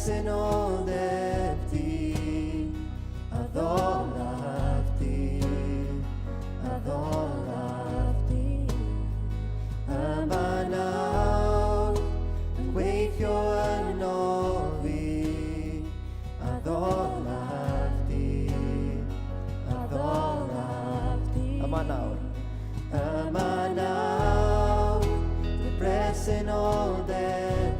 presenoldeb di, addolaf di, yma nawr yn gweithio yno fi, addolaf di, yma nawr, dy presenoldeb.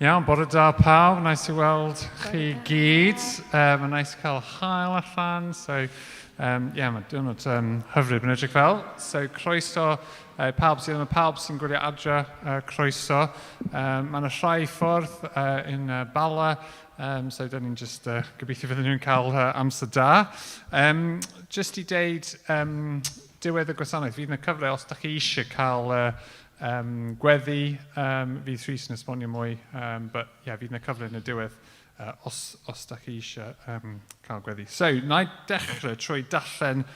Iawn, bore da pawb, nice i weld chi gyd. Mae'n nice cael hael allan, so mae'n diwrnod hyfryd yn edrych fel. So croeso pawb sy'n gwylio adre croeso. Mae'n rhai ffordd yn Bala, so da ni'n just gobeithio fydden nhw'n cael amser da. Just i deud diwedd y gwasanaeth, fydd yna cyfle os da chi eisiau cael gweddi, fydd Rhys yn esbonio mwy, but fydd yna cyfle yn y diwedd os da chi eisiau cael gweddi. So, na i dechrau trwy darllen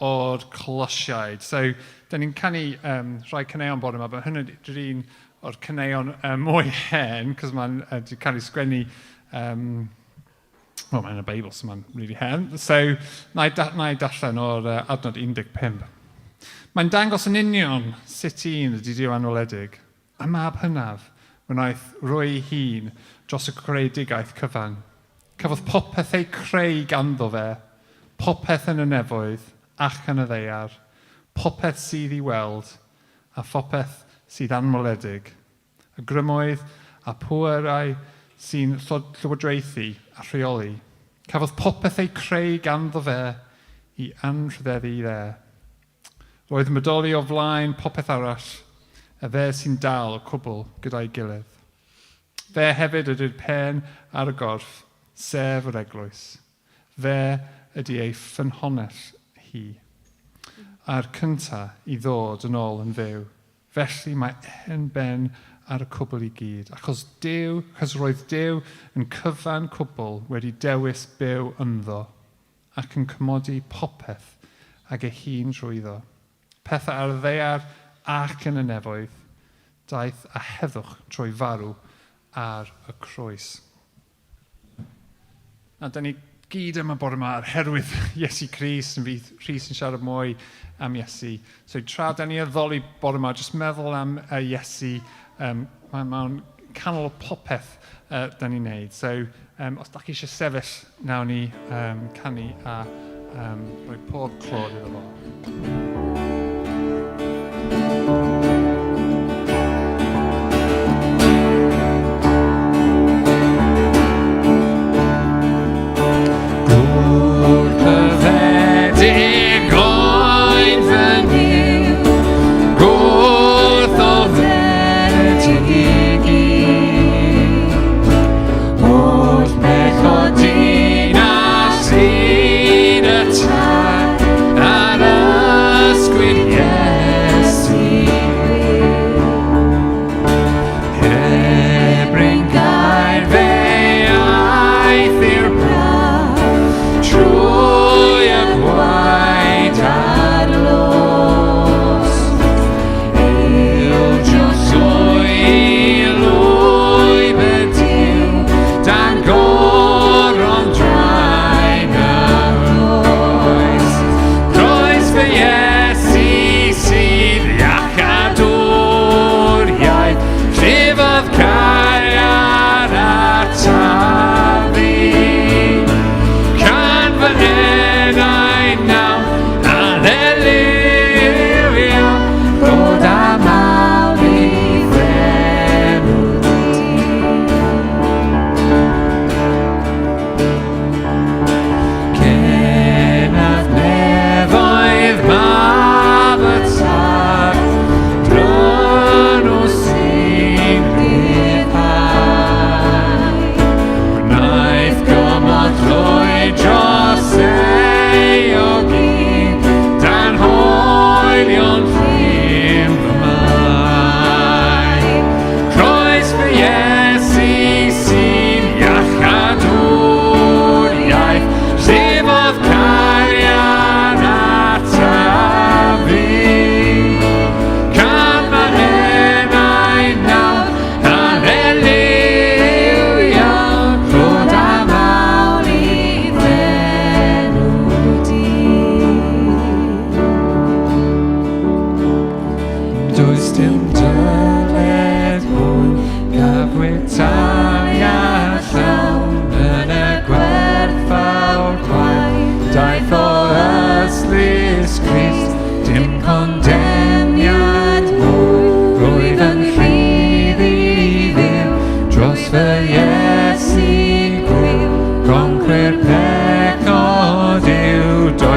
o'r Colosiaid. So, da ni'n canu rhai caneuon bod yma, but hynny yw'r un o'r caneuon mwy hen, cos mae'n cael ei sgwennu, mae'n y Beibl, so mae'n really hen. So, na i darllen o'r adnod 15. Mae'n dangos yn union sut un ydy Duw anweledig, a mab hynaf wnaeth roi hun dros y creadigaeth cyfan. Cafodd popeth ei creu ganddo fe, popeth yn y nefoedd ac yn y ddeiar, popeth sydd i weld a phopeth sydd anweledig, y grymoedd a pwerau sy'n llywodraethu a rheoli. Cafodd popeth ei creu ganddo fe i anrhydeddu dde. Roedd yn bodoli o flaen popeth arall, a fe sy'n dal o cwbl gyda'i gilydd. Fe hefyd ydy'r pen ar y gorff, sef yr eglwys. Fe ydy ei ffynhonnell hi. A'r cyntaf i ddod yn ôl yn fyw. Felly mae e'n ben ar y cwbl i gyd, achos roedd Duw yn cyfan cwbl wedi dewis byw ynddo, ac yn cymodi popeth ag ei hun trwyddo. Pethau ar y ddeiar ac yn y nefoedd, daeth a heddwch trwy farw ar y croes. A da ni gyd yma bore yma oherwydd Iesu Grist, yn fydd Rhys yn siarad mwy am Iesu. So tra da ni addoli bore yma, jyst meddwl am Iesu, mae'n canol popeth da ni'n neud. So os da chi eisiau sefyll, nawn ni canu a rhoi pob clod iddo fo.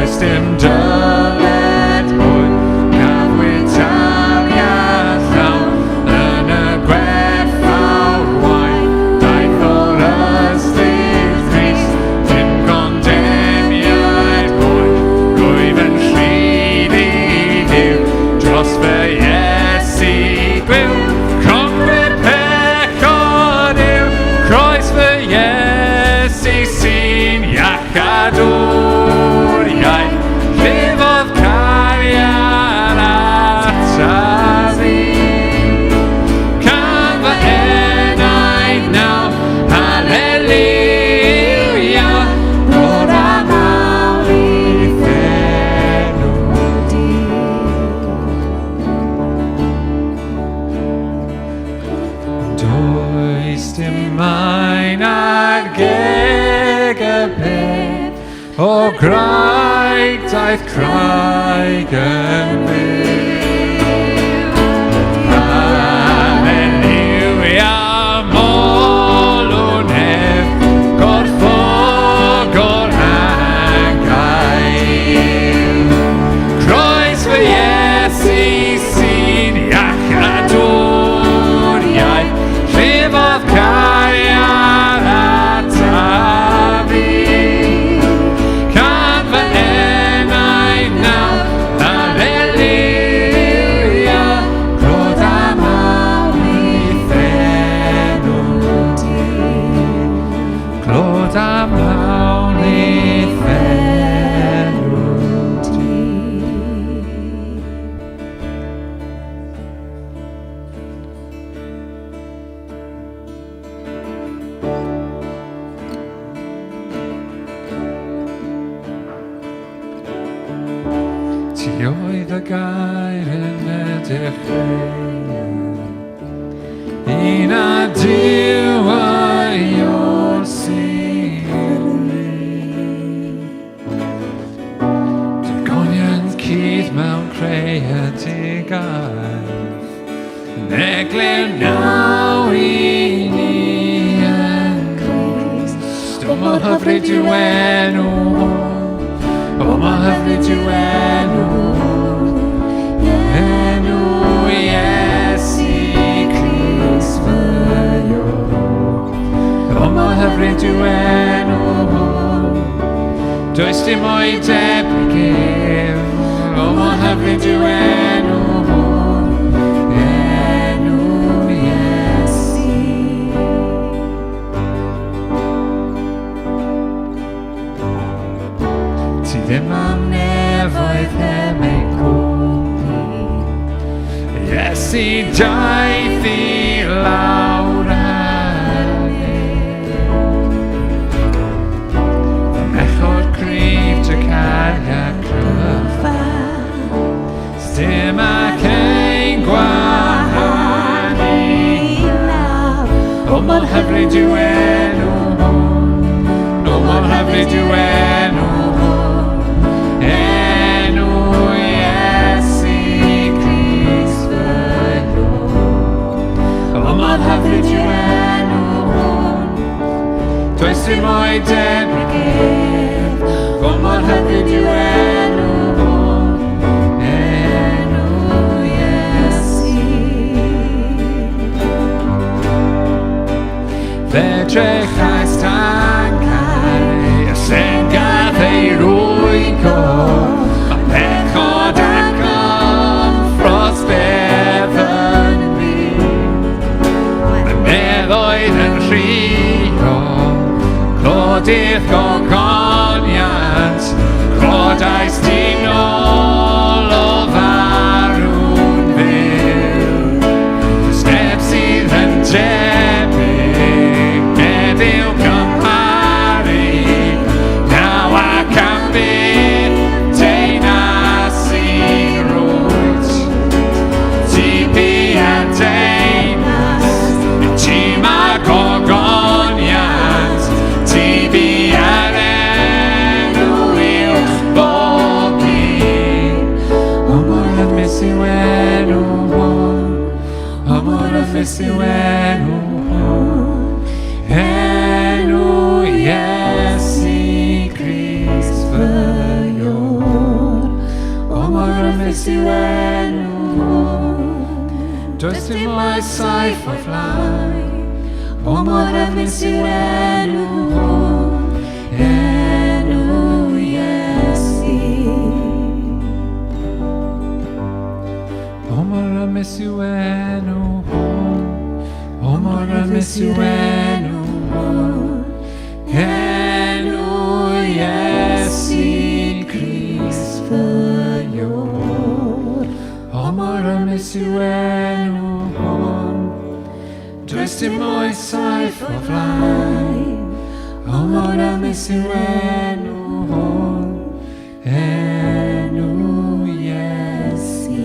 Does dim dyled hwn gaf wydaliad llawn yn y gwerthfawr wain daeth o'r ysbryd Crist dim gondemniad hwn rwyf yn rhyd i Dduw dros fy Iesu gwyw cronfyr pechod yw croes fy Iesu sy'n iachadwriaeth llefodd cariad ata fi can fy enaid nawr Halleluia rod am awr i phenw di does dim ein ar geg y beth o graig daeth graig yn fyw Halleluia molwn ef gorffog o'r hangair croes fy Iesu sy'n iachadwriaeth llefodd cariad ata fi can fy enaid nawr Halleluia rod am awr i phenw di clod am awr i phenw di Ti oedd y gair yn y dechreuon un a Duw ai o'r sili Dygoniant cydd mewn creadigaeth yn eglur naw i ni yn Crist o mor hyfryd yw enw o mor hyfryd yw enw Iesu Crist fy Iw o mor hyfryd yw enw does dim o'i debyg ef o mor hyfryd yw enw Iesu Ti ddim am nefoedd hem ei cwmni Iesu daeth i lawr a fy mechod cryf dy cariad cryfa dim ac ein gwahanu o mor hyfryd yw enw o mor hyfryd yw enw Iesu Crist fy Iw o mor hyfryd yw enw does dim o'i debyg ef o mor hyfryd yw enw Iesu fe drechais tangau a sengath ei rwygo a pechod ac ymffros beth yn fi y meddoedd yn rhio clodydd gogoniant clodais di nôl o farw'n fyw step sydd yn debyg meddyw gymharu naw ac am byth deunas i'n rwyd ti bu a deunas ti ma gogoniant ti bu ar enw uwch bob un o mor ymys yw enw hwn o mor ymys yw enw hwn enw Iesu Crist fy Iw does yw enw hwn. Does dim oes saith o flaen, o mor ymys yw enw hwn, enw Iesu. O mor ymys yw enw hwn, o mor ymys yw enw hwn, enw Iesu Christ fy Ior. O mor ymys yw enw hwn, does dim oes saith o flaen, o mor ymys yw enw hwn, enw Iesu.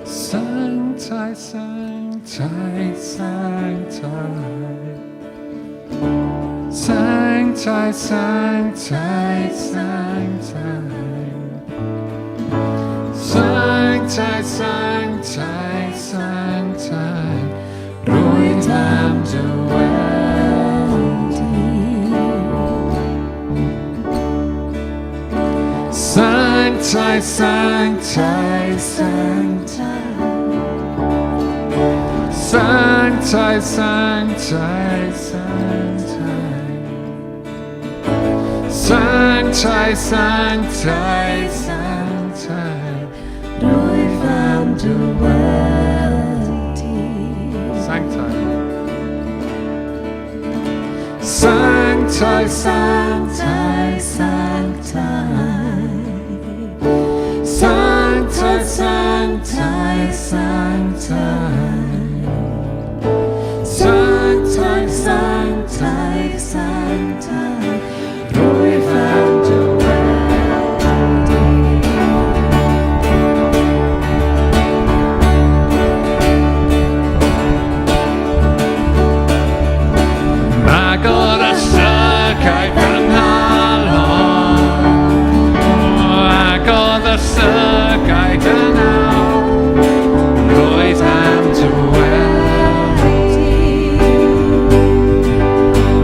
Sanctai, sanctai, sanctai. Sanctai, sanctai, sanctai. Sanctai, sanctai, sanctai. Rwy'n am dywel di. Sanctai, sanctai, sanctai. Sanctai, sanctai, sanctai. Sanctai, sanctai, sanctai. Rwy'n am dywel di. Sanctai. Sanctai, sanctai, sanctai. Sanctai, sanctai, sanctai. Sanctai, sanctai, sanctai. Rwy'n am dywel di. Agor y llygau gynhalon, agor y llygau gynaw, rwy'n am dywel di.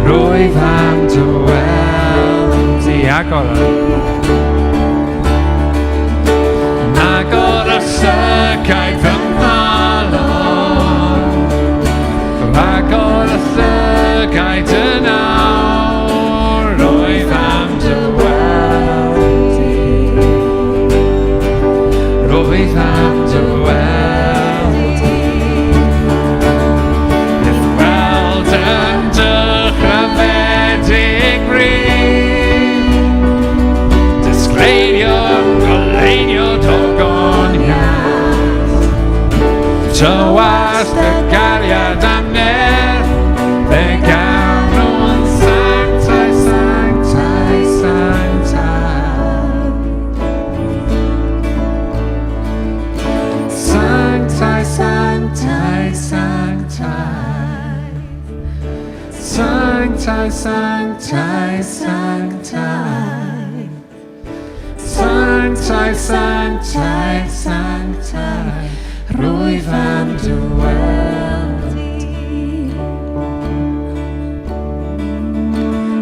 Rwy'n am dywel di. Agor y llygau gynhalon, agor y llygau dynawr, rwy'n am dywel di. Rwy'n am dywel di. If weld yn dychrynfedig bryd, disgleirio, goleinio dogoniaeth, tywallt y gariad am nedd, fe gawn nhw'n sanctai, sanctai, sanctai. Sanctai, sanctai, sanctai. Sanctai, sanctai, sanctai. Sanctai, sanctai, sanctai. Rwy'n am dywel di.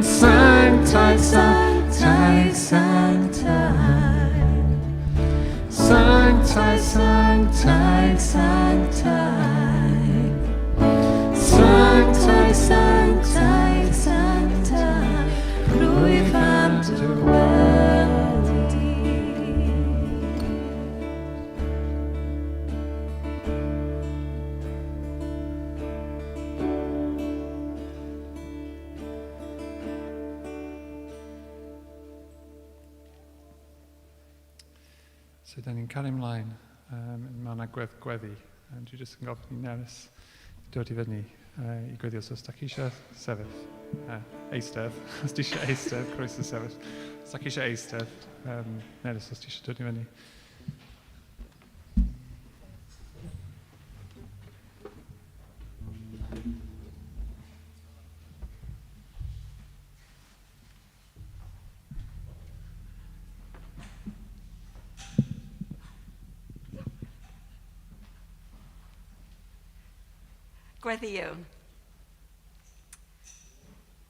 Sanctai, sanctai, sanctai. Sanctai, sanctai, sanctai. Sanctai, sanctai, sanctai. Rwy'n am dywel di. So dan ni'n cario ymlaen mae yna gweddi, dwi jyst yn gofyn i Nerys dod i fyny i gweddi os da chi eisiau sefyll, eistedd, os di eisiau eistedd, croeso sefyll, os da chi eisiau eistedd, Nerys os di eisiau dod i fyny. Gweddïwn.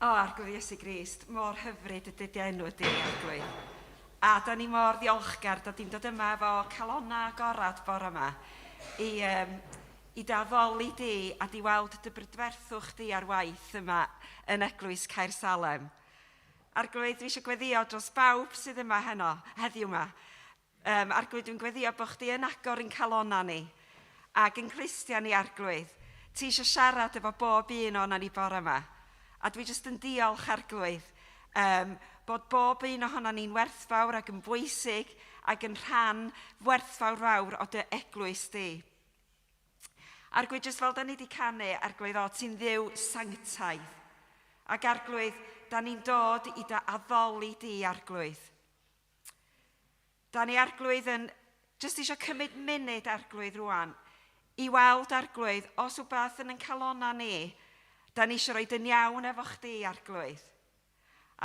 Arglwydd Iesu Grist, mor hyfryd ydy enw di, Arglwydd. A da ni mor ddiolchgar, da di'n dod yma efo calonna agorad bore yma i daddoli di a di weld dy brydferthwch di ar waith yma yn eglwys Caersalem. Arglwydd, dwi eisiau gweddio dros bawb sydd yma heddiw yma. Arglwydd, dwi'n gweddio bod chdi yn agor yn calonna ni ac yn Christian i Arglwydd. Ti eisiau siarad efo bob un o'na ni bore yma. A dwi jyst yn diolch, Arglwydd, bod bob un ohono ni'n werthfawr ac yn bwysig ac yn rhan werthfawr fawr o dy eglwys di. Arglwydd, jyst fel da ni wedi canu, Arglwydd, o ti'n dduw sanctaidd. Ac Arglwydd, da ni'n dod i dy addoli di, Arglwydd. Da ni, Arglwydd, yn jyst eisiau cymryd munud, Arglwydd, rwan, i weld, Arglwydd, os wbeth yn calonna ni, da ni eisiau rhoi yn iawn efo chdi, Arglwydd.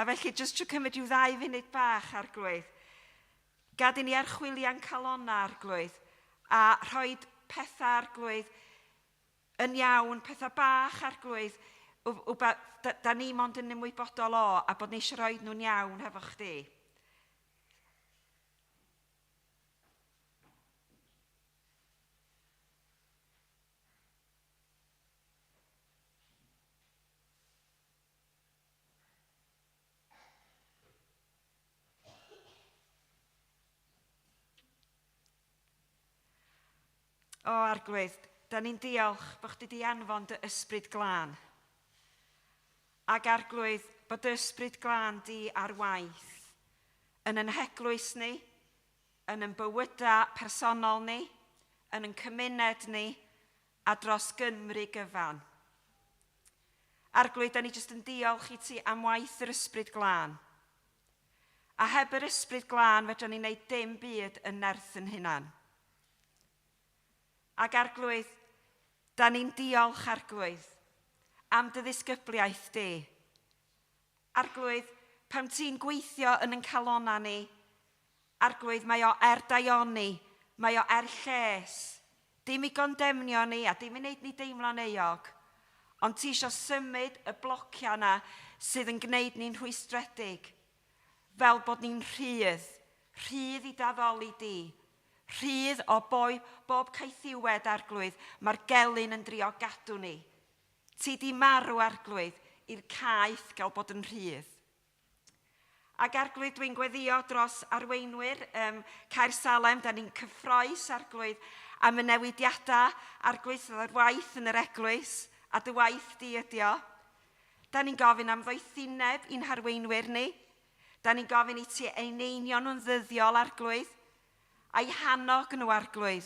A felly, jyst trwy cymryd i'w 2 funud bach, Arglwydd, gad i ni archwilio'n calonna, Arglwydd, a rhoi pethau, Arglwydd, yn iawn, pethau bach, Arglwydd, da ni mond yn ymwybodol o, a bod ni eisiau rhoi nhw'n iawn efo chdi. O, Arglwydd, da ni'n diolch bod chdi di anfon dy ysbryd glân. Ac Arglwydd, bod dy ysbryd glân di ar waith yn eglwys ni, yn bywydau personol ni, yn cymuned ni, a dros Gymru gyfan. Arglwydd, da ni jyst yn diolch i ti am waith yr ysbryd glân. A heb yr ysbryd glân, fedra ni wneud dim byd yn nerth yn hunan. Ac Arglwydd, da ni'n diolch, Arglwydd, am dy ddisgybliaeth di. Arglwydd, pam ti'n gweithio yn calonna ni, Arglwydd, mae o daioni, mae o lles. Dim i gondemnio ni a dim i wneud ni deimlo'n euog, ond ti eisiau symud y blocia yna sydd yn gwneud ni'n rhwystredig, fel bod ni'n rhydd i daddoli di. Rhydd o bob caethiwed, Arglwydd, mae'r gelyn yn drio gadw ni. Ti di marw, Arglwydd, i'r caeth gael bod yn rhydd. Ac Arglwydd, dwi'n gweddio dros arweinwyr Caersalem, da ni'n cyffroes, Arglwydd, am y newidiadau, Arglwydd, sydd ar waith yn yr eglwys, a dy waith di ydi o. Da ni'n gofyn am ddoethineb i'n harweinwyr ni. Da ni'n gofyn i ti eineinio nhw'n ddyddiol, Arglwydd, a'i hannog nhw, Arglwydd,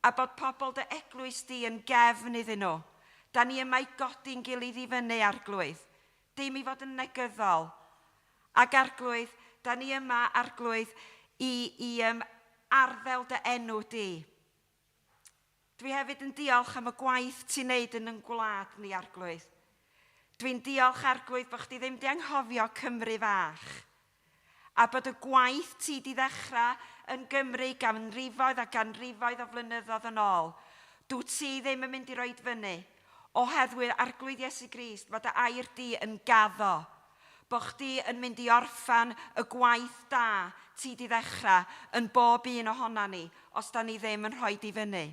a bod pobl dy eglwys di yn gefn iddyn nhw. Da ni yma i godi'n gilydd i fyny, Arglwydd, dim i fod yn negyddol. Ac Arglwydd, da ni yma, Arglwydd, i arddel dy enw di. Dwi hefyd yn diolch am y gwaith ti'n neud yn gwlad ni, Arglwydd. Dwi'n diolch, Arglwydd, bod chdi ddim di anghofio Cymru fach. A bod y gwaith ti di ddechrau yn Gymru ganrifoedd a ganrifoedd o flynyddoedd yn ôl, dwi ti ddim yn mynd i roed fyny, oherwydd Arglwydd Iesu Grist, bod y air di yn gaddo, bod chdi yn mynd i orffan y gwaith da ti di ddechrau yn bob un ohona ni, os da ni ddim yn rhoi di fyny.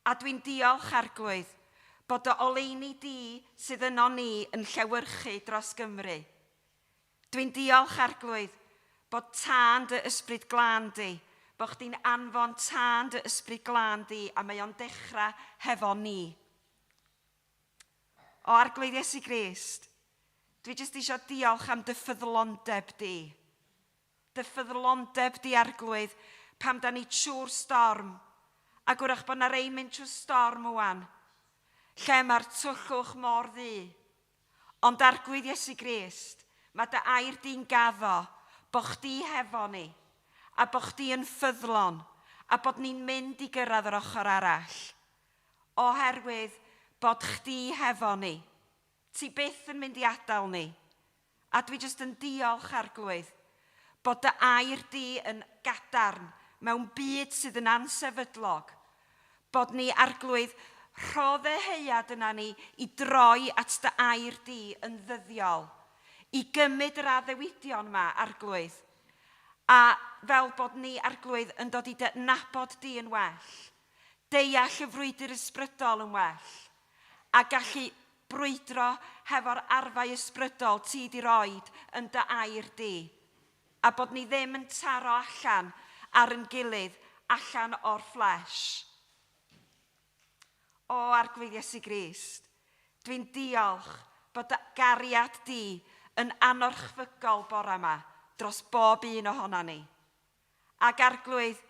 A dwi'n diolch, Arglwydd, bod y oleuni di sydd yno ni yn llewyrchu dros Gymru. Dwi'n diolch, Arglwydd, bod tân dy ysbryd glân di, bod chdi'n anfon tân dy ysbryd glân di, a mae o'n dechrau hefo ni. O, Arglwydd Iesu Grist, dwi jyst eisiau diolch am dy ffyddlondeb di. Dy ffyddlondeb di, Arglwydd, pam da ni trwy'r storm, ac wrach bod na rei mynd trwy'r storm wan, lle mae'r twllwch mor ddu. Ond Arglwydd Iesu Grist, mae dy air di'n gaddo, bod chdi hefo ni, a bod chdi yn ffyddlon, a bod ni'n mynd i gyrraedd yr ochr arall. Oherwydd bod chdi hefo ni. Ti byth yn mynd i adael ni. A dwi jyst yn diolch, Arglwydd, bod dy air di yn gadarn mewn byd sydd yn ansefydlog. Bod ni, Arglwydd, Rhodd y heiad yna ni i droi at dy air di yn ddyddiol, i gymryd yr addewidion yma, Arglwydd. A fel bod ni, Arglwydd, yn dod i nabod di yn well, deall y frwydr ysbrydol yn well, a gallu brwydro hefo'r arfau ysbrydol ti di roed yn dy air di. A bod ni ddim yn taro allan ar yn gilydd, allan o'r fflesh. O, Arglwydd Iesu Grist, dwi'n diolch bod gariad di yn anorchfygol bore yma dros bob un ohona ni. Ac Arglwydd,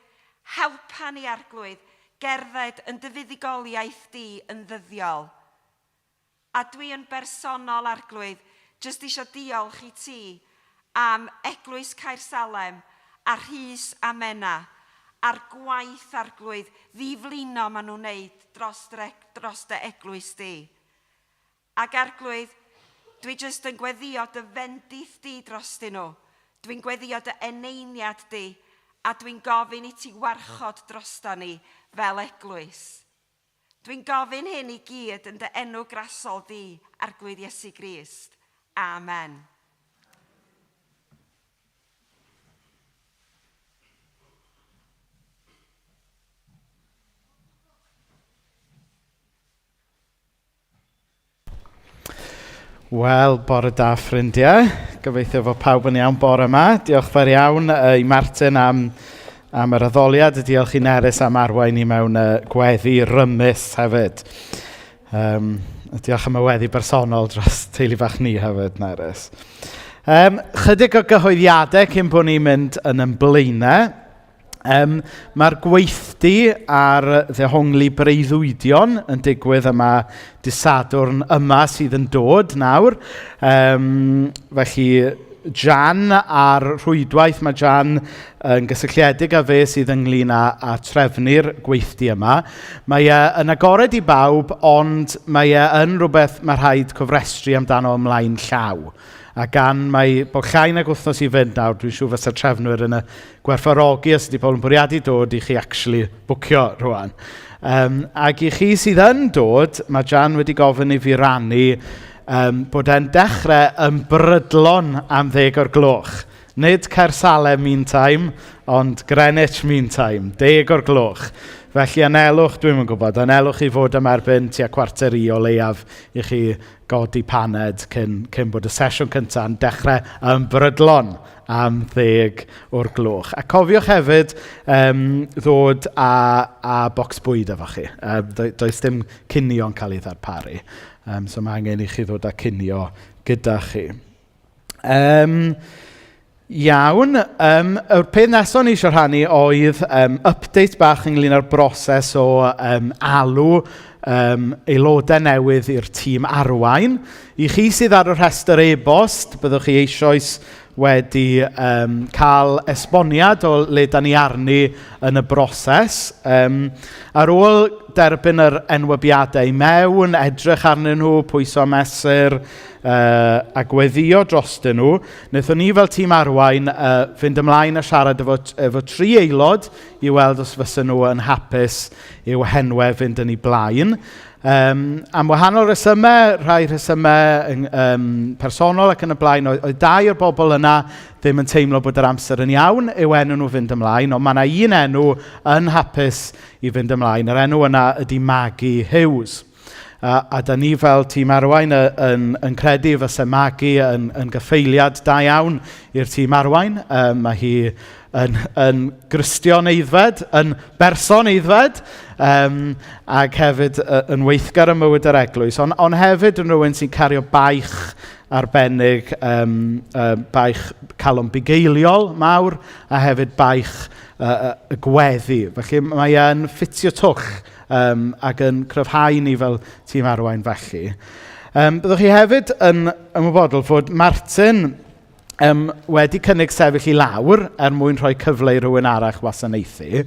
helpa ni, Arglwydd, gerdded yn dy fuddugoliaeth di yn ddyddiol. A dwi yn bersonol, Arglwydd, jyst eisiau diolch i ti am eglwys Caersalem, a Rhys a Menna, a'r gwaith, Arglwydd, ddiflino maen nhw'n wneud dros dy eglwys di. Ac Arglwydd, dwi jyst yn gweddio dy fendith di dros dyn nhw. Dwi'n gweddio dy eneiniad di, a dwi'n gofyn i ti warchod drosta ni fel eglwys. Dwi'n gofyn hyn i gyd yn dy enw grasol di, Arglwydd Iesu Grist. Amen. Wel, bore da ffrindiau. Gobeithio fod pawb yn iawn bore yma. Diolch fawr iawn i Martin am yr addoliad. Diolch i Nerys am arwain i mewn gweddi rymus hefyd. Diolch am y weddi bersonol dros teulu bach ni hefyd, Nerys. Chydig o gyhoeddiadau cyn bod ni'n mynd yn blaenau. Mae'r gweithdy ar ddehongli breuddwydion yn digwydd yma dydd Sadwrn yma sydd yn dod nawr. Felly Jan a'r rhwydwaith mae Jan yn gysylltiedig â fe sydd ynglyn â trefnu'r gweithdy yma. Mae yn agored i bawb, ond mae yn rhywbeth mae rhaid cofrestru amdano ymlaen llaw. A gan mae bod llai nag wythnos i fynd nawr, dwi'n siŵr fysa'r trefnwyr yn y gwerthfawrogi os ydy pobl yn bwriadu dod i chi actually bwcio rwan. Ac i chi sydd yn dod, mae Jan wedi gofyn i fi rannu bod e'n dechrau yn brydlon am 10 o'r gloch. Nid Caersalem mean time, ond Greenwich mean time, 10 o'r gloch. Felly anelwch, dwi'n yn gwybod, anelwch i fod am erbyn tua 1/4 o leiaf i chi godi paned cyn bod y sesiwn cyntaf yn dechrau yn brydlon am 10 o'r gloch. A cofiwch hefyd ddod â bocs bwyd efo chi. Does dim cinio'n cael ei ddarparu. So mae angen i chi ddod â cinio gyda chi. Iawn, y peth nesaf ni eisiau rhannu oedd update bach ynglyn â'r broses o alw aelodau newydd i'r tîm arwain. I chi sydd ar y rhestr e-bost, byddwch chi eisoes wedi cael esboniad o le da ni arni yn y broses. Ar ôl derbyn yr enwebiadau mewn, edrych arnyn nhw, pwyso mesur, a gweddio drostyn nhw, wnaethon ni fel tîm arwain fynd ymlaen a siarad efo 3 aelod i weld os fysa nhw yn hapus i'w henwau fynd yn ei blaen. Am wahanol resymau, rhai resymau personol ac yn y blaen, oedd 2 o'r bobl yna ddim yn teimlo bod yr amser yn iawn i'w enw nhw fynd ymlaen, ond mae yna un enw yn hapus i fynd ymlaen. Yr enw yna ydy Maggie Hughes. A da ni fel tîm arwain yn credu fysa Maggie yn gyffeiliad da iawn i'r tîm arwain. Mae hi yn Gristion eiddfed, yn berson eiddfed, ac hefyd yn weithgar y mywyd yr eglwys, ond hefyd yn rhywun sy'n cario baich arbennig, baich calon bugeiliol mawr, a hefyd baich y gweddi. Felly mae e'n ffitio twch ac yn cryfhau ni fel tîm arwain felly. Byddwch chi hefyd yn ymwybodol fod Martin wedi cynnig sefyll i lawr mwyn rhoi cyfle i rywun arall wasanaethu.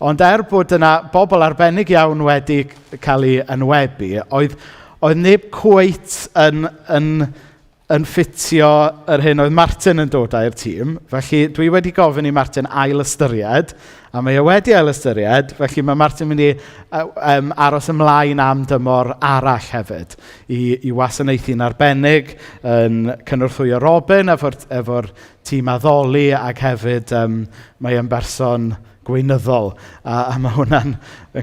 Ond bod yna bobl arbennig iawn wedi cael ei enwebu, oedd neb cweit yn yn ffitio yr hyn oedd Martin yn dod â'r tîm. Felly dwi wedi gofyn i Martin ail ystyried, a mae e wedi ail ystyried, felly mae Martin mynd i aros ymlaen am dymor arall hefyd i wasanaethu'n arbennig yn cynnwrthwyo Robin efo'r tîm addoli ac hefyd mae e'n berson gweinyddol a mae hwnna'n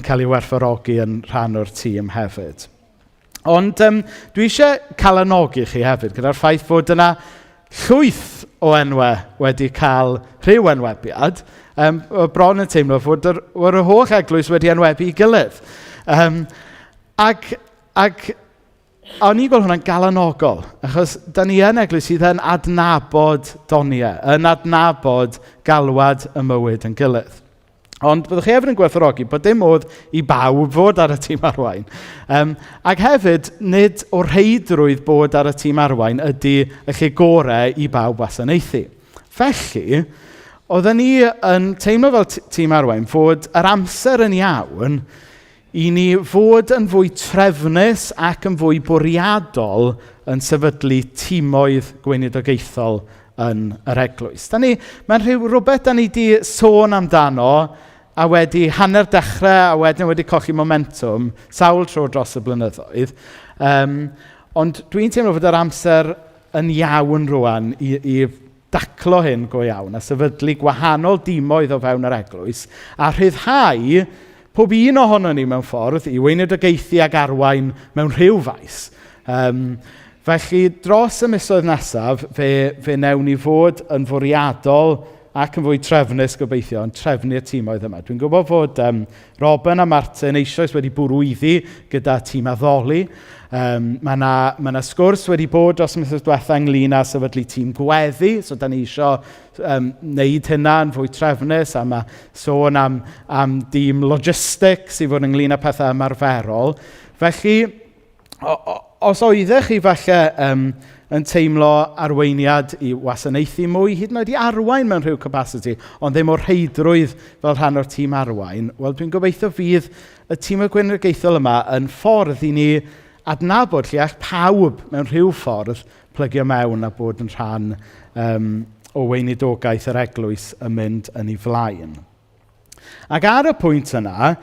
cael ei werthfawrogi yn rhan o'r tîm hefyd. Ond dwi eisiau cael anogi chi hefyd gyda'r ffaith fod yna llwyth o enwau wedi cael rhyw enwebiad. Bron yn teimlo fod yr holl eglwys wedi enwebu i gilydd. Ac o'n i'n gweld hwnna'n galanogol, achos da ni yn eglwys sydd yn adnabod doniau, yn adnabod galwad y mywyd yn gilydd. Ond byddwch chi hefyd yn gwerthfawrogi bod dim modd i bawb fod ar y tîm arwain. Ac hefyd, nid o reidrwydd bod ar y tîm arwain ydy y lle gorau i bawb wasanaethu. Felly, oedden ni yn teimlo fel tîm arwain fod yr amser yn iawn i ni fod yn fwy trefnus ac yn fwy bwriadol yn sefydlu tîmoedd gweinidogaethol yn yr eglwys. Mae'n rhywbeth da ni wedi sôn amdano a wedi hanner dechrau a wedyn wedi colli momentum sawl tro dros y blynyddoedd. Ond dwi'n teimlo fod yr amser yn iawn rwan i daclo hyn go iawn a sefydlu gwahanol dîmoedd o fewn yr eglwys a rhyddhau pob un ohono ni mewn ffordd i weinidogaethu ag arwain mewn rhyw faes. Felly, dros y misoedd nesaf, fe newn ni fod yn fwriadol ac yn fwy trefnus gobeithio, yn trefnu'r tîmoedd yma. Dwi'n gwybod fod Robin a Martin eisoes wedi bwrwyddi gyda tîm addoli. Mae yna sgwrs wedi bod dros y misoedd diwethaf ynglyn â sefydlu tîm gweddi, so da ni eisiau wneud hynna yn fwy trefnus, a mae sôn am dîm logistics i fod ynglyn â pethau ymarferol. Felly, os oeddech chi falle yn teimlo arweiniad i wasanaethu mwy, hyd yn oed i arwain mewn rhyw capacity, ond ddim o'r rheidrwydd fel rhan o'r tîm arwain, wel dwi'n gobeithio fydd y tîm y gweinidogaethol yma yn ffordd i ni adnabod lle all pawb mewn rhyw ffordd plygio mewn a bod yn rhan o weinidogaeth yr eglwys yn mynd yn ei flaen. Ac ar y pwynt yna,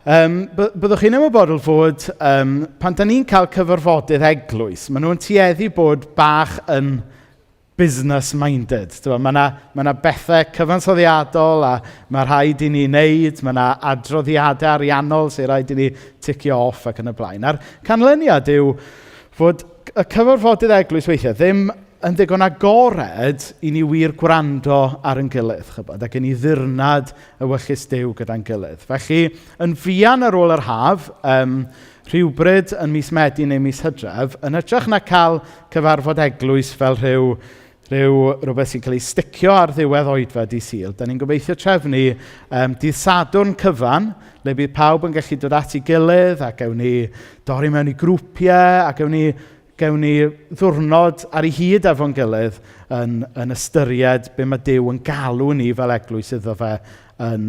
byddwch chi'n ymwybodol fod pan da ni'n cael cyfarfodydd eglwys, maen nhw'n tueddu bod bach yn business-minded. Mae yna bethau cyfansoddiadol a mae rhaid i ni wneud, mae yna adroddiadau ariannol sy'n rhaid i ni ticio off ac yn y blaen. A'r canlyniad yw fod y cyfarfodydd eglwys weithiau ddim yn ddigon agored i ni wir gwrando ar ein gilydd, ac yn ei ddirnad y wyllus Duw gyda'n gilydd. Felly, yn fuan ar ôl yr haf, rhywbryd yn mis Medi neu mis Hydref, yn hytrach na cael cyfarfod eglwys fel rhywbeth sy'n cael ei sticio ar ddiwedd oedfa dydd Sul. Da ni'n gobeithio trefnu dydd Sadwrn cyfan, le bydd pawb yn gallu dod at ei gilydd, a gewn ni dorri mewn i grwpiau, a gewn ni ddwrnod ar ei hyd efo'n gilydd yn ystyried be mae Duw yn galw ni fel eglwys iddo fe yn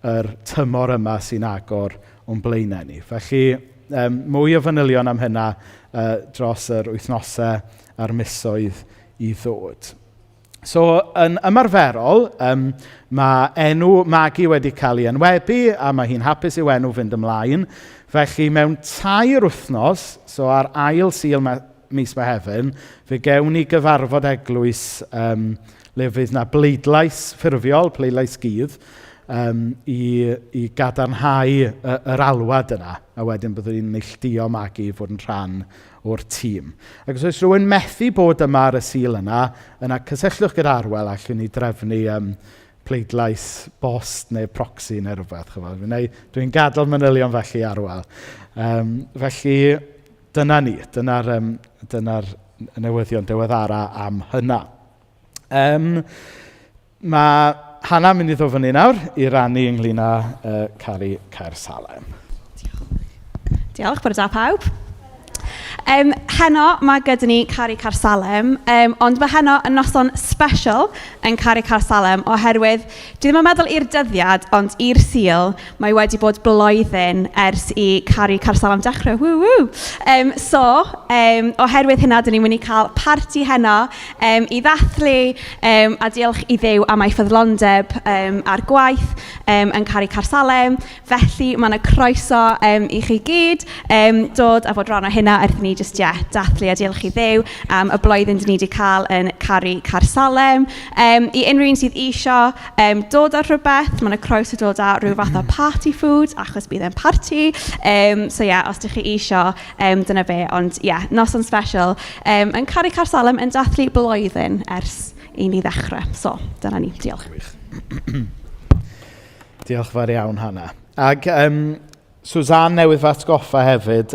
yr tymor yma sy'n agor o'n blaenau ni. Felly, mwy o fanylion am hynna dros yr wythnosau a'r misoedd i ddod. So, yn ymarferol, mae enw Maggie wedi cael ei enwebu a mae hi'n hapus i'w enw fynd ymlaen. Felly, mewn 2 wythnos, so ar ail Sul mis Mehefin, fe gewn ni gyfarfod eglwys le fydd na bleidlais ffurfiol, pleidlais gydd, i gadarnhau yr alwad yna, a wedyn byddwn ni'n neilltuo Maggie i fod yn rhan o'r tîm. Ac os oes rhywun methu bod yma ar y Sul yna cysylltwch gyda Arwel allwn ni drefnu pleidlais bost neu proxy neu rhywbeth. Dwi'n gadael manylion felly Arwel. Felly, dyna ni. Dyna'r newyddion diweddara am hynna. Mae Hannah mynd i ddod fyny nawr i rannu ynglyn â caru Caer Salem. Diolch, bore da pawb. heno, mae gyda ni Cari Car Salem, ond mae heno yn noson special yn Cari Car Salem, oherwydd, dwi ddim yn meddwl i'r dyddiad, ond i'r Sul, mae wedi bod blwyddyn ers i Cari Car Salem dechrau. Woo, woo. Oherwydd hynna, dyn ni'n mynd i cael parti heno i ddathlu a diolch i Dduw am ei ffyddlondeb ar gwaith yn Cari Car Salem. Felly, mae yna croeso i chi gyd dod a fod rhan o hynna wrth ni just, dathlu a diolch i Dduw am y blwyddyn dyn ni wedi cael yn Cari Car Salem. I unrhyw un sydd eisiau dod ar rhywbeth, mae yna croeso dod â rhyw fath o party food, achos bydd e'n party. Os ydych chi eisiau, dyna fe. Ond noson special yn Cari Car Salem yn dathlu blwyddyn ers i ni ddechrau. So, dyna ni. Diolch. Diolch fawr iawn, Hannah. Ag Suzanne newydd fy atgoffa hefyd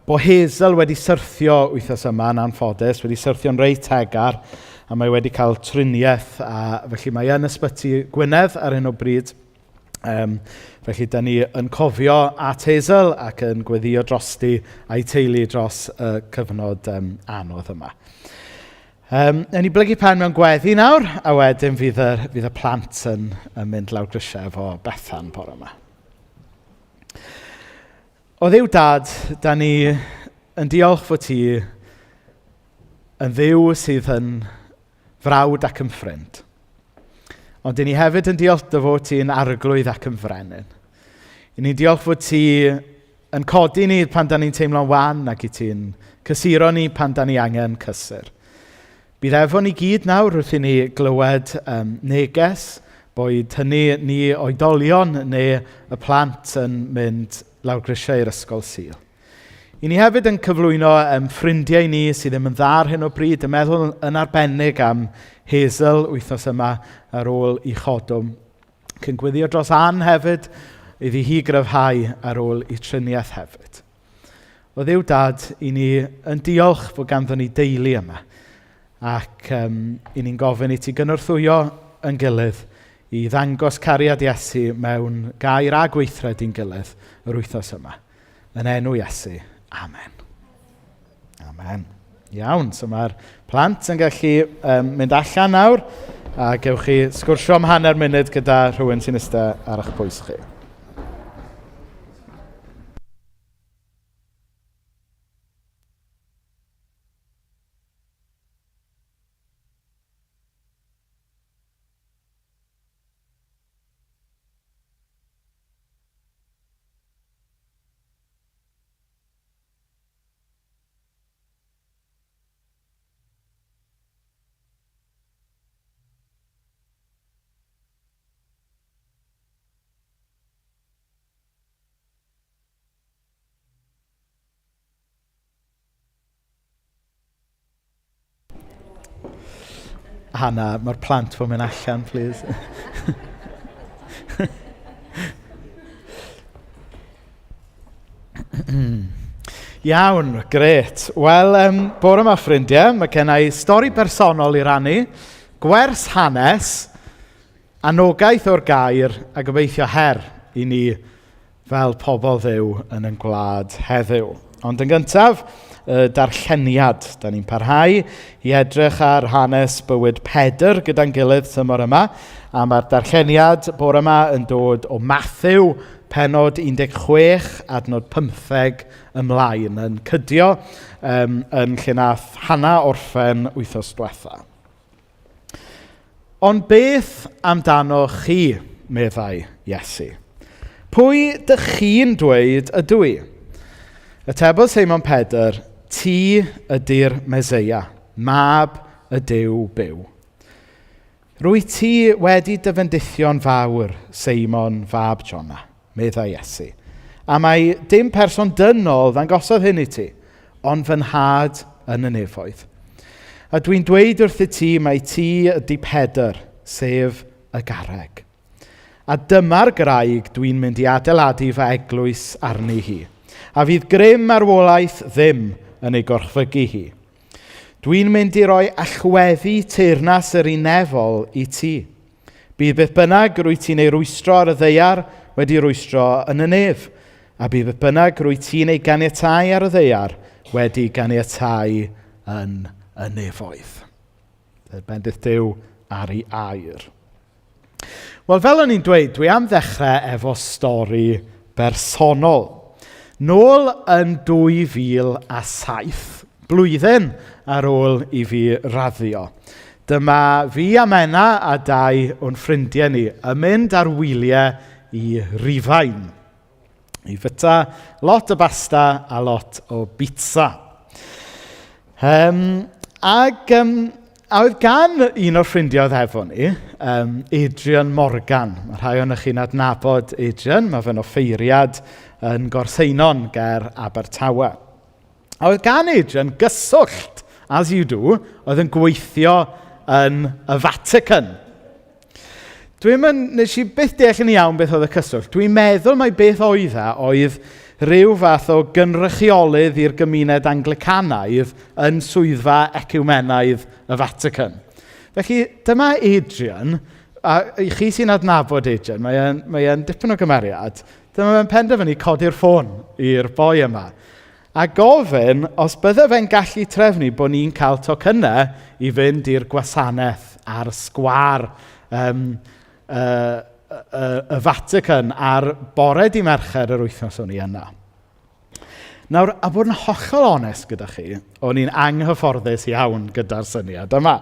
bo Hazel wedi syrthio wythnos yma yn anffodus, wedi syrthio'n reit hegar, a mae wedi cael triniaeth, a felly mae yn ysbyty Gwynedd ar hyn o bryd. Felly, da ni yn cofio at Hazel ac yn gweddio drosti a'i teulu dros y cyfnod anodd yma. Yn ei blygu pen mewn gweddi nawr, a wedyn fydd y plant yn mynd lawr grisiau efo Bethan bore yma. O Dduw Dad, da ni yn diolch fod ti yn Dduw sydd yn frawd ac yn ffrind. Ond dyn ni hefyd yn diolch dy fod ti'n arglwydd ac yn frenin. I ni'n diolch fod ti yn codi ni pan da ni'n teimlo'n wan ac i ti'n cysuro ni pan da ni angen cysur. Bydd efo ni gyd nawr wrth i ni glywed neges boed hynny ni oedolion neu y plant yn mynd lawr grisiau i'r ysgol Sul. I ni hefyd yn cyflwyno ffrindiau ni sydd ddim yn dda ar hyn o bryd, yn meddwl yn arbennig am Hazel wythnos yma ar ôl i chodwm. Cyn gweddio dros Ann hefyd, iddi hi gryfhau ar ôl i triniaeth hefyd. O Dduw Dad, i ni yn diolch fod ganddo ni deulu yma. Ac i ni'n gofyn i ti gynorthwyo yn gilydd i ddangos cariad Iesu mewn gair a gweithred i'n gilydd yr wythnos yma. Yn enw Iesu. Amen. Amen. Iawn, so mae'r plant yn gallu mynd allan nawr a gewch chi sgwrsio am hanner munud gyda rhywun sy'n ystod ar eich pwys chi. Hannah, mae'r plant fod mynd allan, please. Iawn, gret. Wel, bore yma ffrindiau, mae gen i stori personol i rannu, gwers hanes, anogaeth o'r gair a gobeithio her i ni fel pobl Dduw yn ein gwlad heddiw. Ond yn gyntaf, darlleniad. Da ni'n parhau i edrych ar hanes bywyd Pedr gyda'n gilydd tymor yma. A mae'r darlleniad bore yma yn dod o Mathew, penod 16, adnod 15 ymlaen. Yn cydio yn lle nath Hannah orffen wythnos diwetha. Ond beth amdano chi, meddai Iesu? Pwy dych chi'n dweud ydw i? Atebodd Seimon Pedr, ti ydy'r Meseia, mab y Duw byw. Rwy ti wedi dyfendithio'n fawr, Seimon fab Jona, meddai Iesu. A mae dim person dynol ddangosodd hyn i ti, ond fy nhad yn y nefoedd. A dwi'n dweud wrth i ti mai ti ydy Pedr, sef y garreg. A dyma'r graig dwi'n mynd i adeiladu fy eglwys arni hi. A fydd grym marwolaeth ddim yn ei gorchfygu hi. Dwi'n mynd i roi allweddi teyrnas yr unefol i ti. Bydd beth bynnag rwy ti'n ei rwystro ar y ddeiar wedi rwystro yn y nef. a bydd bynnag rwy ti'n ei ganiatáu ar y ddeiar wedi ganiatáu yn y nefoedd. Bendydd Duw ar ei air. Wel, fel o'n i'n dweud, dwi am ddechrau efo stori bersonol. Nôl yn 2007, blwyddyn ar ôl i fi raddio. Dyma fi a Mena a 2 o'n ffrindiau ni yn mynd ar wyliau i Rhufain. I fyta lot o basta a lot o bitsa. A oedd gan un o'r ffrindiau oedd efo ni, Adrian Morgan. Mae rhai o'n chi'n adnabod Adrian, mae fe'n offeiriad yn Gorseinon ger Abertawe. A oedd gan Adrian gyswllt, as you do, oedd yn gweithio yn y Vatican. Nes i byth deall yn iawn beth oedd y cyswllt. Dwi'n meddwl mai beth oedd rhyw fath o gynrychiolydd i'r gymuned Anglicanaidd yn swyddfa ecwmenaidd y Vatican. Felly, dyma Adrian, a i chi sy'n adnabod Adrian, mae e'n dipyn o gymeriad, dyma fe'n penderfynu codi'r ffôn i'r boi yma. A gofyn, os bydde fe'n gallu trefnu bod ni'n cael tocynnau i fynd i'r gwasanaeth ar sgwâr y Vatican ar bore di Mercher yr wythnos o'n i yna. Nawr, a bod yn hollol onest gyda chi, o'n i'n anghyfforddus iawn gyda'r syniad yma.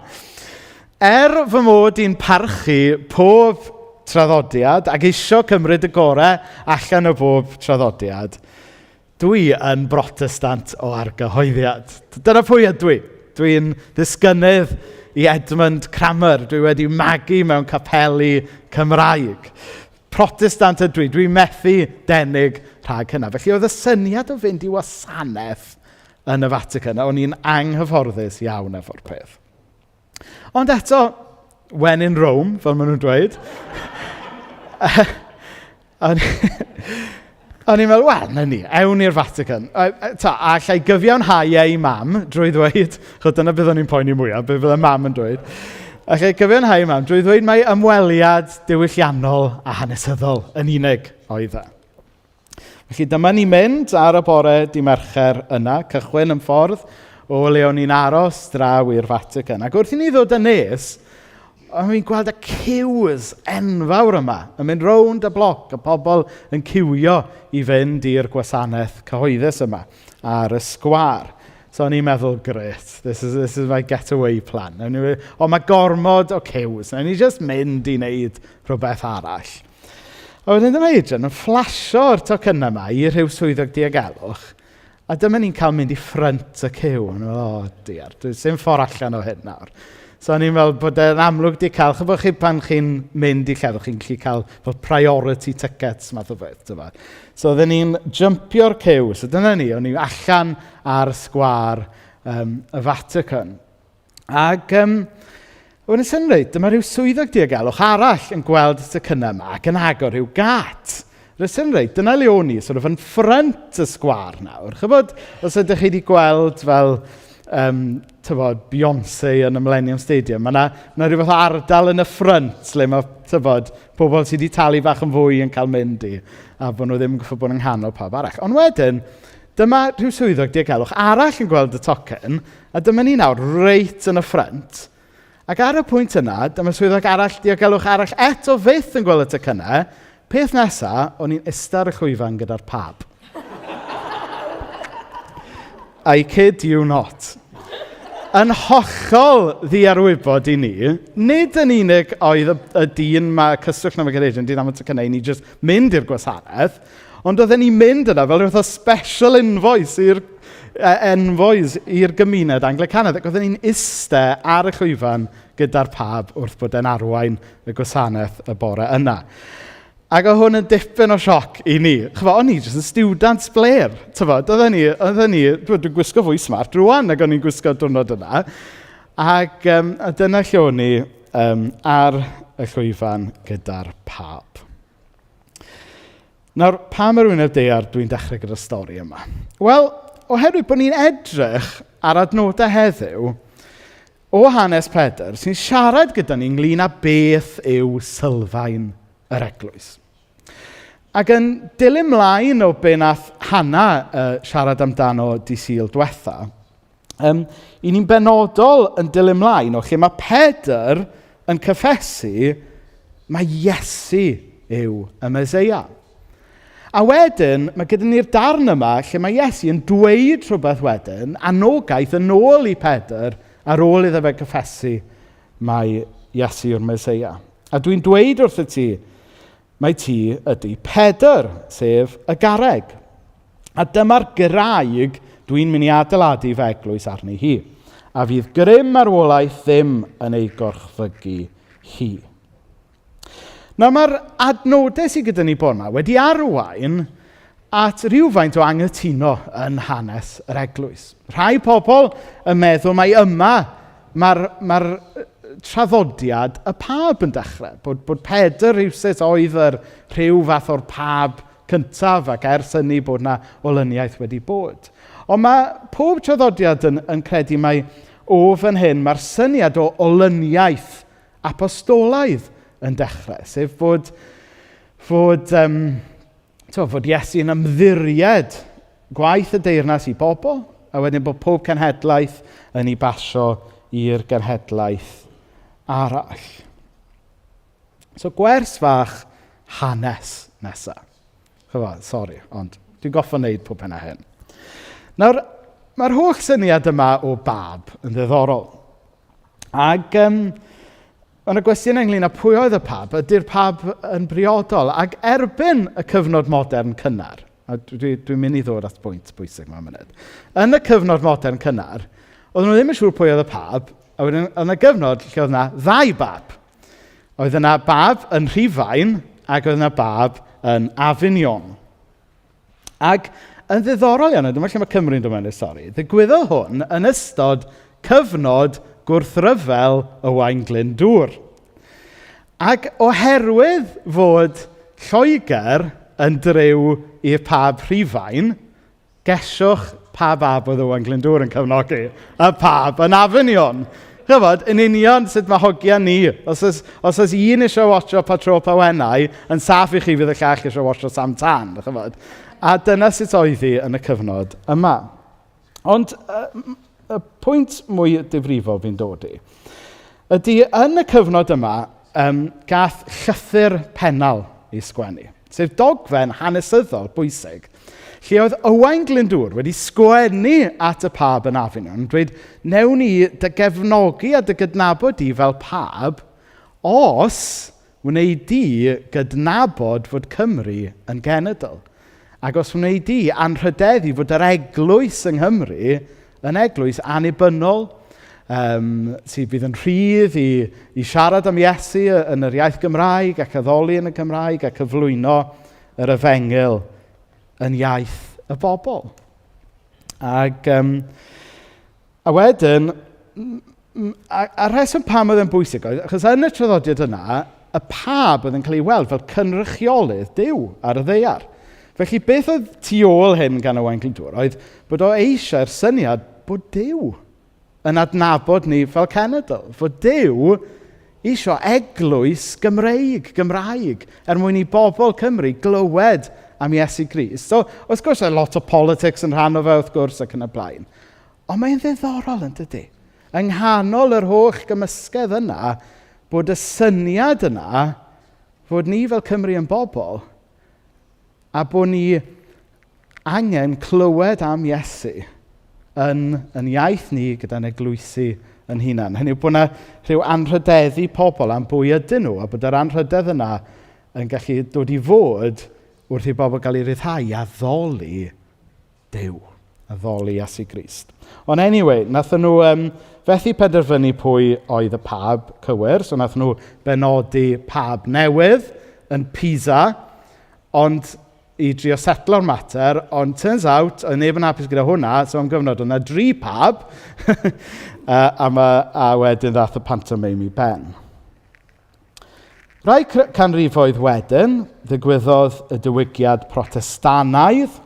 Fy mod i'n parchu pob traddodiad ac eisiau cymryd y gorau allan o bob traddodiad, dwi yn Brotestant o argyhoeddiad. Dyna pwy ydw i. Dwi'n ddisgynydd i Edmund Cramer. Dwi wedi magu mewn capeli Cymraeg. Protestant ydw i. Dwi'n methu denig rhag hynna. Felly oedd y syniad o fynd i wasanaeth yn y Vatican, o'n i'n anghyfforddus iawn efo'r peth. Ond eto, when in Rome, fel maen nhw'n dweud, o'n i'n meddwl, wel, na ni, ewn i'r Vatican. A allai gyfiawnhau ei mam drwy ddweud, chod dyna bydd o'n i'n poeni mwyaf, bydd y mam yn dweud. Allai gyfiawnhau ei mam drwy ddweud mae ymweliad diwylliannol a hanesyddol yn unig oedd e. Felly dyma ni'n mynd ar y bore di Mercher yna, cychwyn yn ffordd o le o'n i'n aros draw i'r Vatican. Ac wrth i ni ddod yn nes, o'n i'n gweld y queues enfawr yma, yn mynd rownd y bloc, y pobl yn ciwio i fynd i'r gwasanaeth cyhoeddus yma ar y sgwâr. So o'n i'n meddwl, great, this is my getaway plan. Ond mae gormod o queues, na ni just mynd i wneud rhywbeth arall. A wedyn dyma Adrian yn flasio'r tocynnau yma i rhyw swyddog diogelwch, a dyma ni'n cael mynd i ffrynt y ciw. Diar, sy'n ffordd allan o hyn nawr. So o'n i'n meddwl bod e'n amlwg di cael, chybod chi pan chi'n mynd i lleddwch, chi'n gallu cael priority tickets math o beth. Dyma. So oedden ni'n jumpio'r ciw, so dyna ni, o'n i allan ar sgwâr y Vatican. Ac o'n i'n synryd, dyma rhyw swyddog diogelwch arall yn gweld y cynnau yma ac yn agor rhyw gat. Rwy'n synryd, dyna le o'n i, sort of yn ffrynt y sgwâr nawr. Chybod, os ydych chi wedi gweld fel Beyoncé yn y Millennium Stadium, mae yna rhyw fath ardal yn y ffrynt le mae pobl sydd wedi talu bach yn fwy yn cael mynd i, a bod nhw ddim yn goffo bod yn nghanol pawb arall. Ond wedyn, dyma rhyw swyddog diogelwch arall yn gweld y tocyn, a dyma ni nawr reit yn y ffrynt. Ac ar y pwynt yna, dyma swyddog diogelwch arall eto fyth yn gweld y tocynnau, peth nesaf, o'n i'n ista ar y llwyfan gyda'r pab. I kid you not. Yn hollol ddiarwybod i ni, nid yn unig oedd y dyn mae cyswllt na mae gyda Adrian, dyn am y tocynnau, ni jyst mynd i'r gwasanaeth, ond oedden ni'n mynd yna fel rhywbeth o special invoice i'r gymuned Anglicanaidd, ac oedden ni'n iste ar y llwyfan gyda'r pab wrth bod e'n arwain y gwasanaeth y bore yna. Ac oedd hwn yn dipyn o sioc i ni. Chyfo, o'n i jyst yn students bler. Oedden ni, dwi'n gwisgo fwy smart rwan ac o'n i'n gwisgo diwrnod yna. Ac dyna lle o'n i ar y llwyfan gyda'r pab. Nawr, pam ar wyneb deiar dwi'n dechrau gyda'r stori yma? Wel, oherwydd bod ni'n edrych ar adnodau heddiw o hanes Pedr sy'n siarad gyda ni ynglyn â beth yw sylfaen yr eglwys. Ac yn dilyn mlaen o be nath Hannah siarad amdano di Sul diwetha, i ni'n benodol yn dilyn mlaen o lle mae Pedr yn cyffesu mae Iesu yw y Meseia. A wedyn, mae gyda ni'r darn yma lle mae Iesu yn dweud rhywbeth wedyn, anogaeth yn ôl i Pedr ar ôl iddo fe gyffesu mae Iesu yw'r Meseia. A dwi'n dweud wrth y ti, mai ti ydy Pedr, sef y garreg. A dyma'r graig dwi'n mynd i adeiladu fy eglwys arni hi. A fydd grym marwolaeth ddim yn ei gorchfygu hi. Nawr mae'r adnodau sydd gyda ni bod yma wedi arwain at rhywfaint o anghytuno yn hanes yr eglwys. Rhai pobl yn meddwl mai yma mae'r traddodiad y pab yn dechrau. Bod Pedr rhywsut oedd yr rhyw fath o'r pab cyntaf ac ers hynny bod yna olyniaeth wedi bod. Ond mae pob traddodiad yn credu mai o fan hyn mae'r syniad o olyniaeth apostolaidd yn dechrau. Sef fod Iesu'n ymddiried gwaith y deyrnas i bobl, a wedyn bod pob cenhedlaeth yn ei basio i'r genhedlaeth arall. So gwers fach hanes nesaf. Sori, ond dwi'n goffa wneud pob hynna hyn. Nawr, mae'r holl syniad yma o bab yn ddiddorol. Ac mae yna gwestiwn ynglyn â pwy oedd y pab, ydy'r pab yn briodol, ac erbyn y cyfnod modern cynnar, a dwi'n mynd i ddod at bwynt bwysig mewn munud, yn y cyfnod modern cynnar, oedden nhw ddim yn siŵr pwy oedd y pab, a wedyn yn y gyfnod lle oedd yna ddau bab. Oedd yna bab yn Rhufain, ac oedd yna bab yn Avignon. Ac yn ddiddorol iawn, dyma lle mae Cymru'n dod mewn i'r stori, ddigwyddodd hwn yn ystod cyfnod gwrthryfel y wain Glyndŵr. Ac oherwydd fod Lloegr yn driw i'r pab Rhufain, gesiwch pa bab oedd y wain Glyndŵr yn cefnogi, y pab yn Avignon. Chyfod, yn union sut mae hogiau ni. Os oes un eisiau watcho Patro Pawennau, yn saff i chi fydd y llall eisiau watcho Sam Tan. Chyfod. A dyna sut oedd hi yn y cyfnod yma. Ond y pwynt mwy difrifol fi'n dod i, ydy yn y cyfnod yma, gath llythyr pennal i sgwennu. Sef dogfen hanesyddol bwysig, lle oedd Owain Glyndŵr wedi sgwennu at y pab yn Avignon, dweud, newn ni dy gefnogi a dy gydnabod di fel pab, os wneud di gydnabod fod Cymru yn genedl. Ac os wneud di anrhydeddu fod yr eglwys yng Nghymru yn eglwys annibynnol, sydd bydd yn rhydd i siarad am Iesu yn yr iaith Gymraeg ac addoli yn y Gymraeg ac cyflwyno yr efengyl yn iaith y bobl. Ac, a wedyn, a rheswm pam oedd yn bwysig oedd, achos yn y traddodiad yna, y pab oedd yn cael ei weld fel cynrychiolydd Duw ar y ddaear. Felly beth oedd tu ôl hyn gan Owain Glyndŵr oedd bod o eisiau'r syniad bod Duw yn adnabod ni fel cenedl. Fod Duw eisiau eglwys Gymraeg, mwyn i bobl Cymru glywed am Iesu Grist. So, wrth gwrs, lot o politics yn rhan o fe, wrth gwrs, ac yn y blaen. Ond mae'n ddiddorol yn dydy. Yng nghanol yr holl gymysgedd yna, bod y syniad yna, fod ni fel Cymru yn bobl, a bod ni angen clywed am Iesu yn iaith ni gyda'n eglwysu yn hunan. Hynny yw bod yna rhyw anrhydeddu pobl am bwy ydyn nhw, a bod yr anrhydedd yna yn gallu dod i fod wrth i bobl gael ei ryddhau a ddoli Duw, a ddoli Iesu Grist. Ond anyway, nath nhw fethu penderfynu pwy oedd y pab cywir, so nath nhw benodi pab newydd yn Pisa, ond i drio setlo'r mater, ond turns out, oedd neb yn hapus gyda hwnna, so am gyfnod o'na 3 pab, a wedyn ddath y pantomime i ben. Rai canrifoedd wedyn, ddigwyddodd y diwygiad Protestanaidd,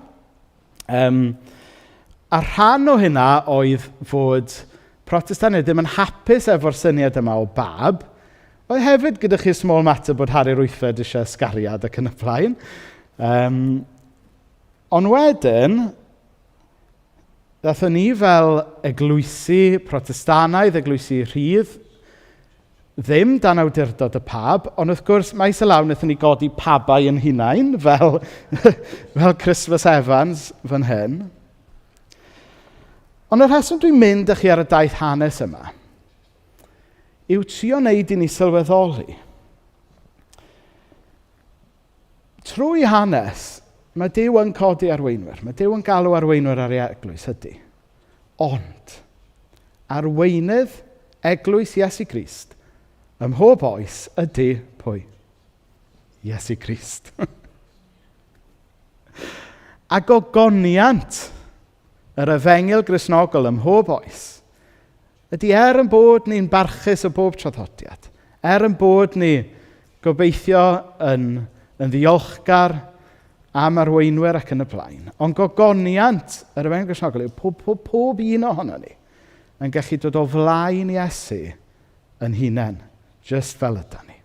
a rhan o hynna oedd fod Protestanaidd ddim yn hapus efo'r syniad yma o bab, oedd hefyd gyda chi small matter bod Harri'r Wythfed eisiau ysgariad ac yn y blaen, Ond wedyn, daethon ni fel eglwysi Protestanaidd, eglwysi Rhydd, ddim dan awdurdod y pab, ond wrth gwrs, maes y law, wnaethon ni godi pabau yn hunain, fel, fel Christmas Evans fan hyn. Ond y rheswm dwi'n mynd â chi ar y daith hanes yma, yw trio wneud i ni sylweddoli. Trwy hanes, mae Duw yn codi arweinwyr. Mae Duw yn galw arweinwyr ar ei eglwys, ydy. Ond, arweinydd eglwys Iesu Grist, ym mhob oes ydy pwy? Iesu Grist. A gogoniant yr efengyl Gristnogol ym mhob oes ydy yn bod ni'n barchus o bob traddodiad, yn bod ni gobeithio yn ddiolchgar am arweinwyr ac yn y blaen. Ond gogoniant yr efengyl Gristnogol yw pob un ohono ni yn gallu dod o flaen Iesu yn hunain. Just fel yda ni.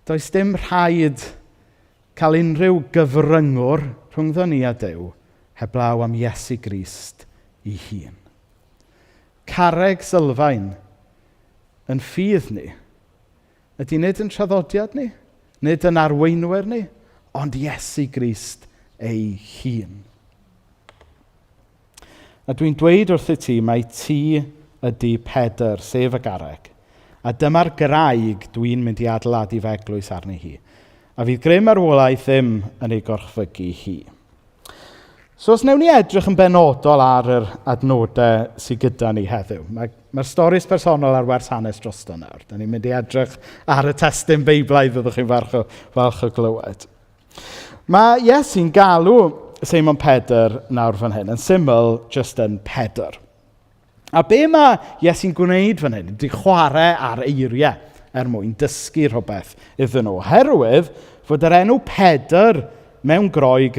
Does dim rhaid cael unrhyw gyfryngwr rhwngddo ni a Duw heblaw am Iesu Grist ei hun. Carreg sylfaen yn ffydd ni ydy nid yn traddodiad ni, nid yn arweinwyr ni, ond Iesu Grist ei hun. A dwi'n dweud wrth i ti, mai ti ydy Pedr, sef y garreg. A dyma'r graig dwi'n mynd i adeiladu fy eglwys arni hi. A fydd grym arwolaeth ddim yn ei gorchfygu hi. So os newn ni edrych yn benodol ar yr adnodau sydd gyda ni heddiw. Mae'r storis personol ar wers hanes drosto nawr. Da ni'n mynd i edrych ar y testyn Beiblaidd fyddwch chi'n falch o glywed. Mae Iesu'n galw Seimon Pedr nawr fan hyn, yn syml just yn Pedr. A be mae Iesu'n gwneud fan hyn? Di chwarae ar eiriau mwyn dysgu rhywbeth iddyn nhw. Herwydd fod yr enw Pedr mewn groig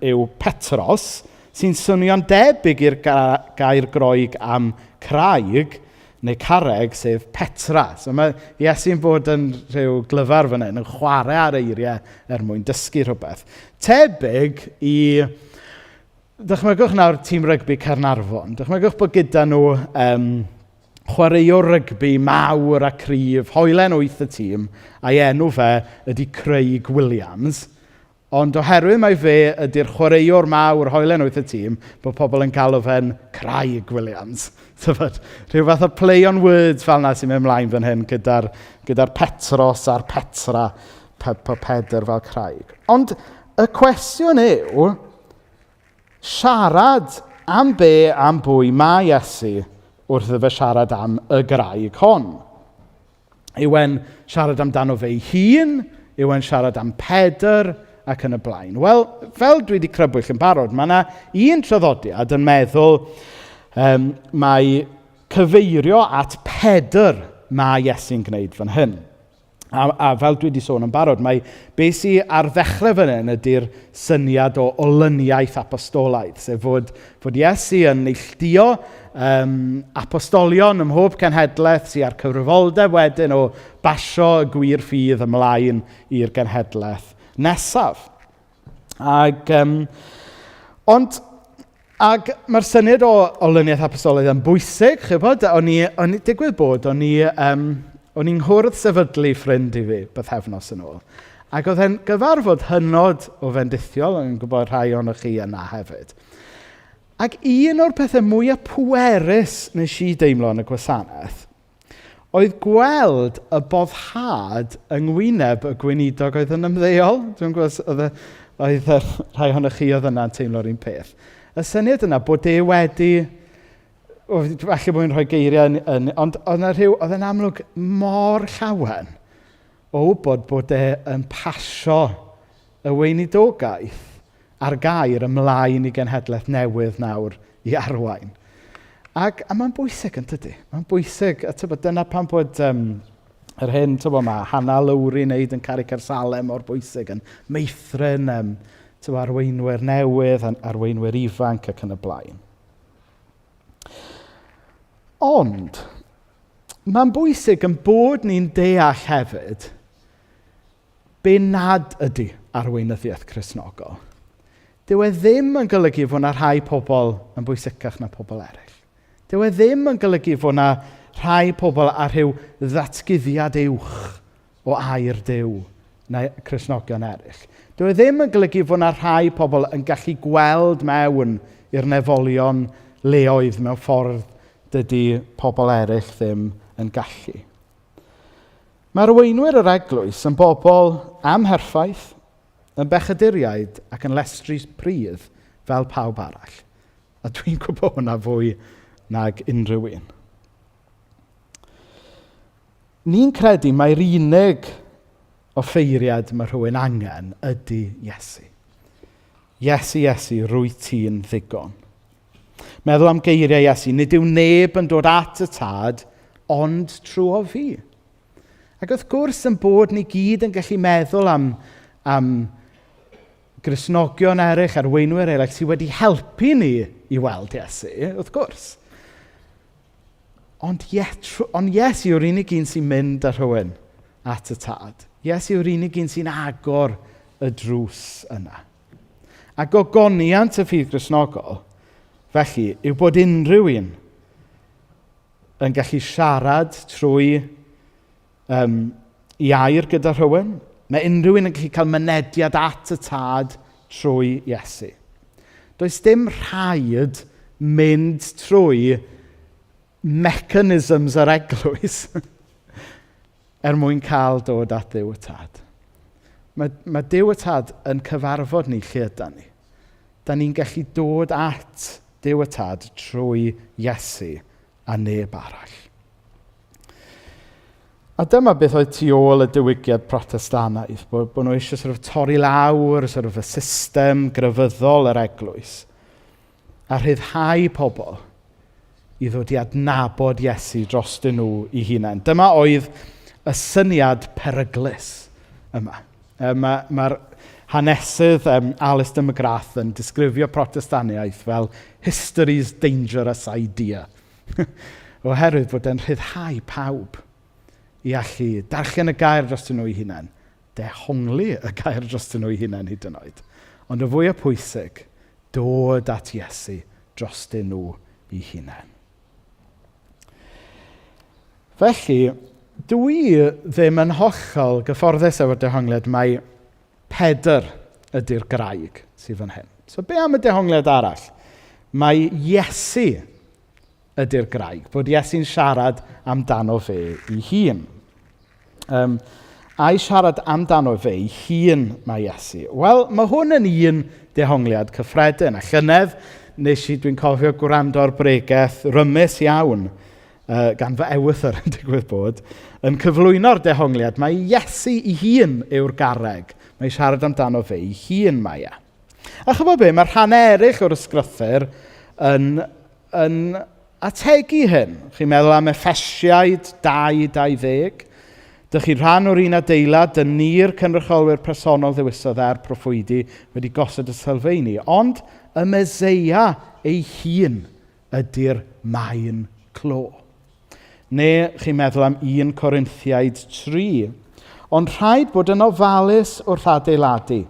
yw Petros, sy'n swnio'n debyg i'r gair groig am craig neu carreg, sef Petra. So mae Iesu'n bod yn rhyw glyfar fan hyn, yn chwarae ar eiriau mwyn dysgu rhywbeth. Tebyg i... Dychmygwch nawr tîm rygbi Caernarfon. Dychmygwch bod gyda nhw chwaraewr rygbi mawr a cryf, hoelen 8 y tîm, a'i enw fe ydy Craig Williams. Ond oherwydd mai fe ydy'r chwaraewr mawr hoelen 8 y tîm, bod pobl yn galw fe'n Craig Williams. Rhyw fath o play on words fel na sy'n mynd mlaen fan hyn gyda'r Petros a'r Petra, Pedr fel Craig. Ond y cwestiwn yw, siarad am bwy mae Iesu wrth iddo fe siarad am y graig hon. Yw e'n siarad amdano fe ei hun, yw e'n siarad am Pedr ac yn y blaen. Wel, fel dwi wedi crybwyll yn barod, mae yna un traddodiad yn meddwl mae cyfeirio at Pedr mae Iesu'n gwneud fan hyn. A fel dwi wedi sôn yn barod, mae beth sy'n ar ddechrau fan hyn ydy'r syniad o olyniaeth apostolaidd, sef fod Iesu yn neilltuo apostolion ym mhob cenhedlaeth sy'n ar cyfrifoldeb wedyn o basio y gwir ffydd ymlaen i'r genhedlaeth nesaf. Ond mae'r syniad o olyniaeth apostolaidd yn bwysig, chybod, digwydd bod, o'n i'n nghwrdd sefydlu ffrind i fi bythefnos yn ôl. Ac oedd e'n gyfarfod hynod o fendithiol, yn gwybod rhai ohonoch chi yna hefyd. Ac un o'r pethau mwyaf pwerus nes i deimlo yn y gwasanaeth, oedd gweld y boddhad yng ngwyneb y gweinidog oedd yn ymddeol. Dwi'n gwybod, oedd rhai ohonoch chi oedd yna'n teimlo'r un peth. Y syniad yna bod e wedi... Falle bod yn rhoi geiriau, ond oedd e'n amlwg mor llawen o wybod bod e'n pasio y weinidogaeth ar gair ymlaen i genhedlaeth newydd nawr i arwain. A mae'n bwysig yn tydi. Mae'n bwysig, dyna pan bod yr hyn, mae Hannah Lowry wneud yn Carreg Salem mor bwysig, yn meithrin arweinwyr newydd, arweinwyr ifanc ac yn y blaen. Ond, mae'n bwysig yn bod ni'n deall hefyd be nad ydy arweinyddiaeth Cristnogol? Dyw e ddim yn golygu fod yna rhai pobl yn bwysicach na pobl eraill. Dyw e ddim yn golygu fod yna rhai pobl ar rhyw ddatguddiad uwch o air Duw na Cristnogion eraill. Dyw e ddim yn golygu fod yna rhai pobl yn gallu gweld mewn i'r nefolion leoedd mewn ffordd dydy pobl eraill ddim yn gallu. Mae'r arweinwyr yr eglwys yn bobl amherffaith, yn bechaduriaid ac yn lestri prydd fel pawb arall. A dwi'n gwybod hwnna fwy nag unrhyw un. Ni'n credu mae'r unig offeiriad mae rhywun angen ydy Iesu. Iesu, rwyt ti'n ddigon. Meddwl am geiriau Iesu, nid yw neb yn dod at y tad, ond trwy o fi. Ac wrth gwrs yn bod ni gyd yn gallu meddwl am Gristnogion eraill, arweinwyr eraill sydd wedi helpu ni i weld Iesu, wrth gwrs. Ond Iesu yw'r unig un sy'n mynd â rhywun at y tad. Iesu yw'r unig un sy'n agor y drws yna. A gogoniant y ffydd Gristnogol, felly, yw bod unrhyw un yn gallu siarad trwy i air gyda rhywun. Mae unrhyw un yn gallu cael mynediad at y tad trwy Iesu. Does dim rhaid mynd trwy mechanisms yr eglwys mwyn cael dod at Dduw y Tad. Mae Dduw y Tad yn cyfarfod ni lle yda ni. Da ni'n gallu dod at Dduw y Tad trwy Iesu a neb arall. A dyma beth oedd tu ôl y diwygiad Protestannaidd, bod nhw eisiau torri lawr y system grefyddol yr eglwys a rhyddhau pobl i ddod i adnabod Iesu drostyn nhw i hunain. Dyma oedd y syniad peryglus yma. Mae'r hanesydd Alistair McGrath yn disgrifio Protestaniaeth fel history's dangerous idea. Oherwydd bod e'n rhyddhau pawb i allu darllen y gair drostyn nhw i hunain, dehongli y gair drostyn nhw i hunain hyd yn oed. Ond y fwy o pwysig, dod at Iesu drostyn nhw i hunain. Felly, dwi ddim yn hollol gyfforddus efo'r dehongliad mai Pedr ydy'r graig sydd fan hyn. So be am y dehongliad arall? Mae Iesu ydy'r graig, bod Iesu'n siarad amdano fe ei hun. A'i siarad amdano fe ei hun mae Iesu. Wel, mae hwn yn un dehongliad cyffredin. A llynedd, dwi'n cofio gwrando ar bregaeth rymus iawn gan fy ewythr yn digwydd bod, yn cyflwyno'r dehongliad. Mae Iesu ei hun yw'r garreg. Mae siarad amdano fe ei hun mae e. A chybod be, mae'r rhan eraill o'r ysgrythyr yn ategu hyn. Chi'n meddwl am Effesiaid 2:20. Dych chi'n rhan o'r un adeilad, dyn ni'r cynrychiolwyr personol ddewisodd er proffwydi wedi gosod y sylfaeni. Ond y Meseia ei hun ydy'r maen clo. Neu chi'n meddwl am 1 Corinthiaid 3. Ond rhaid bod yn ofalus wrth adeiladu,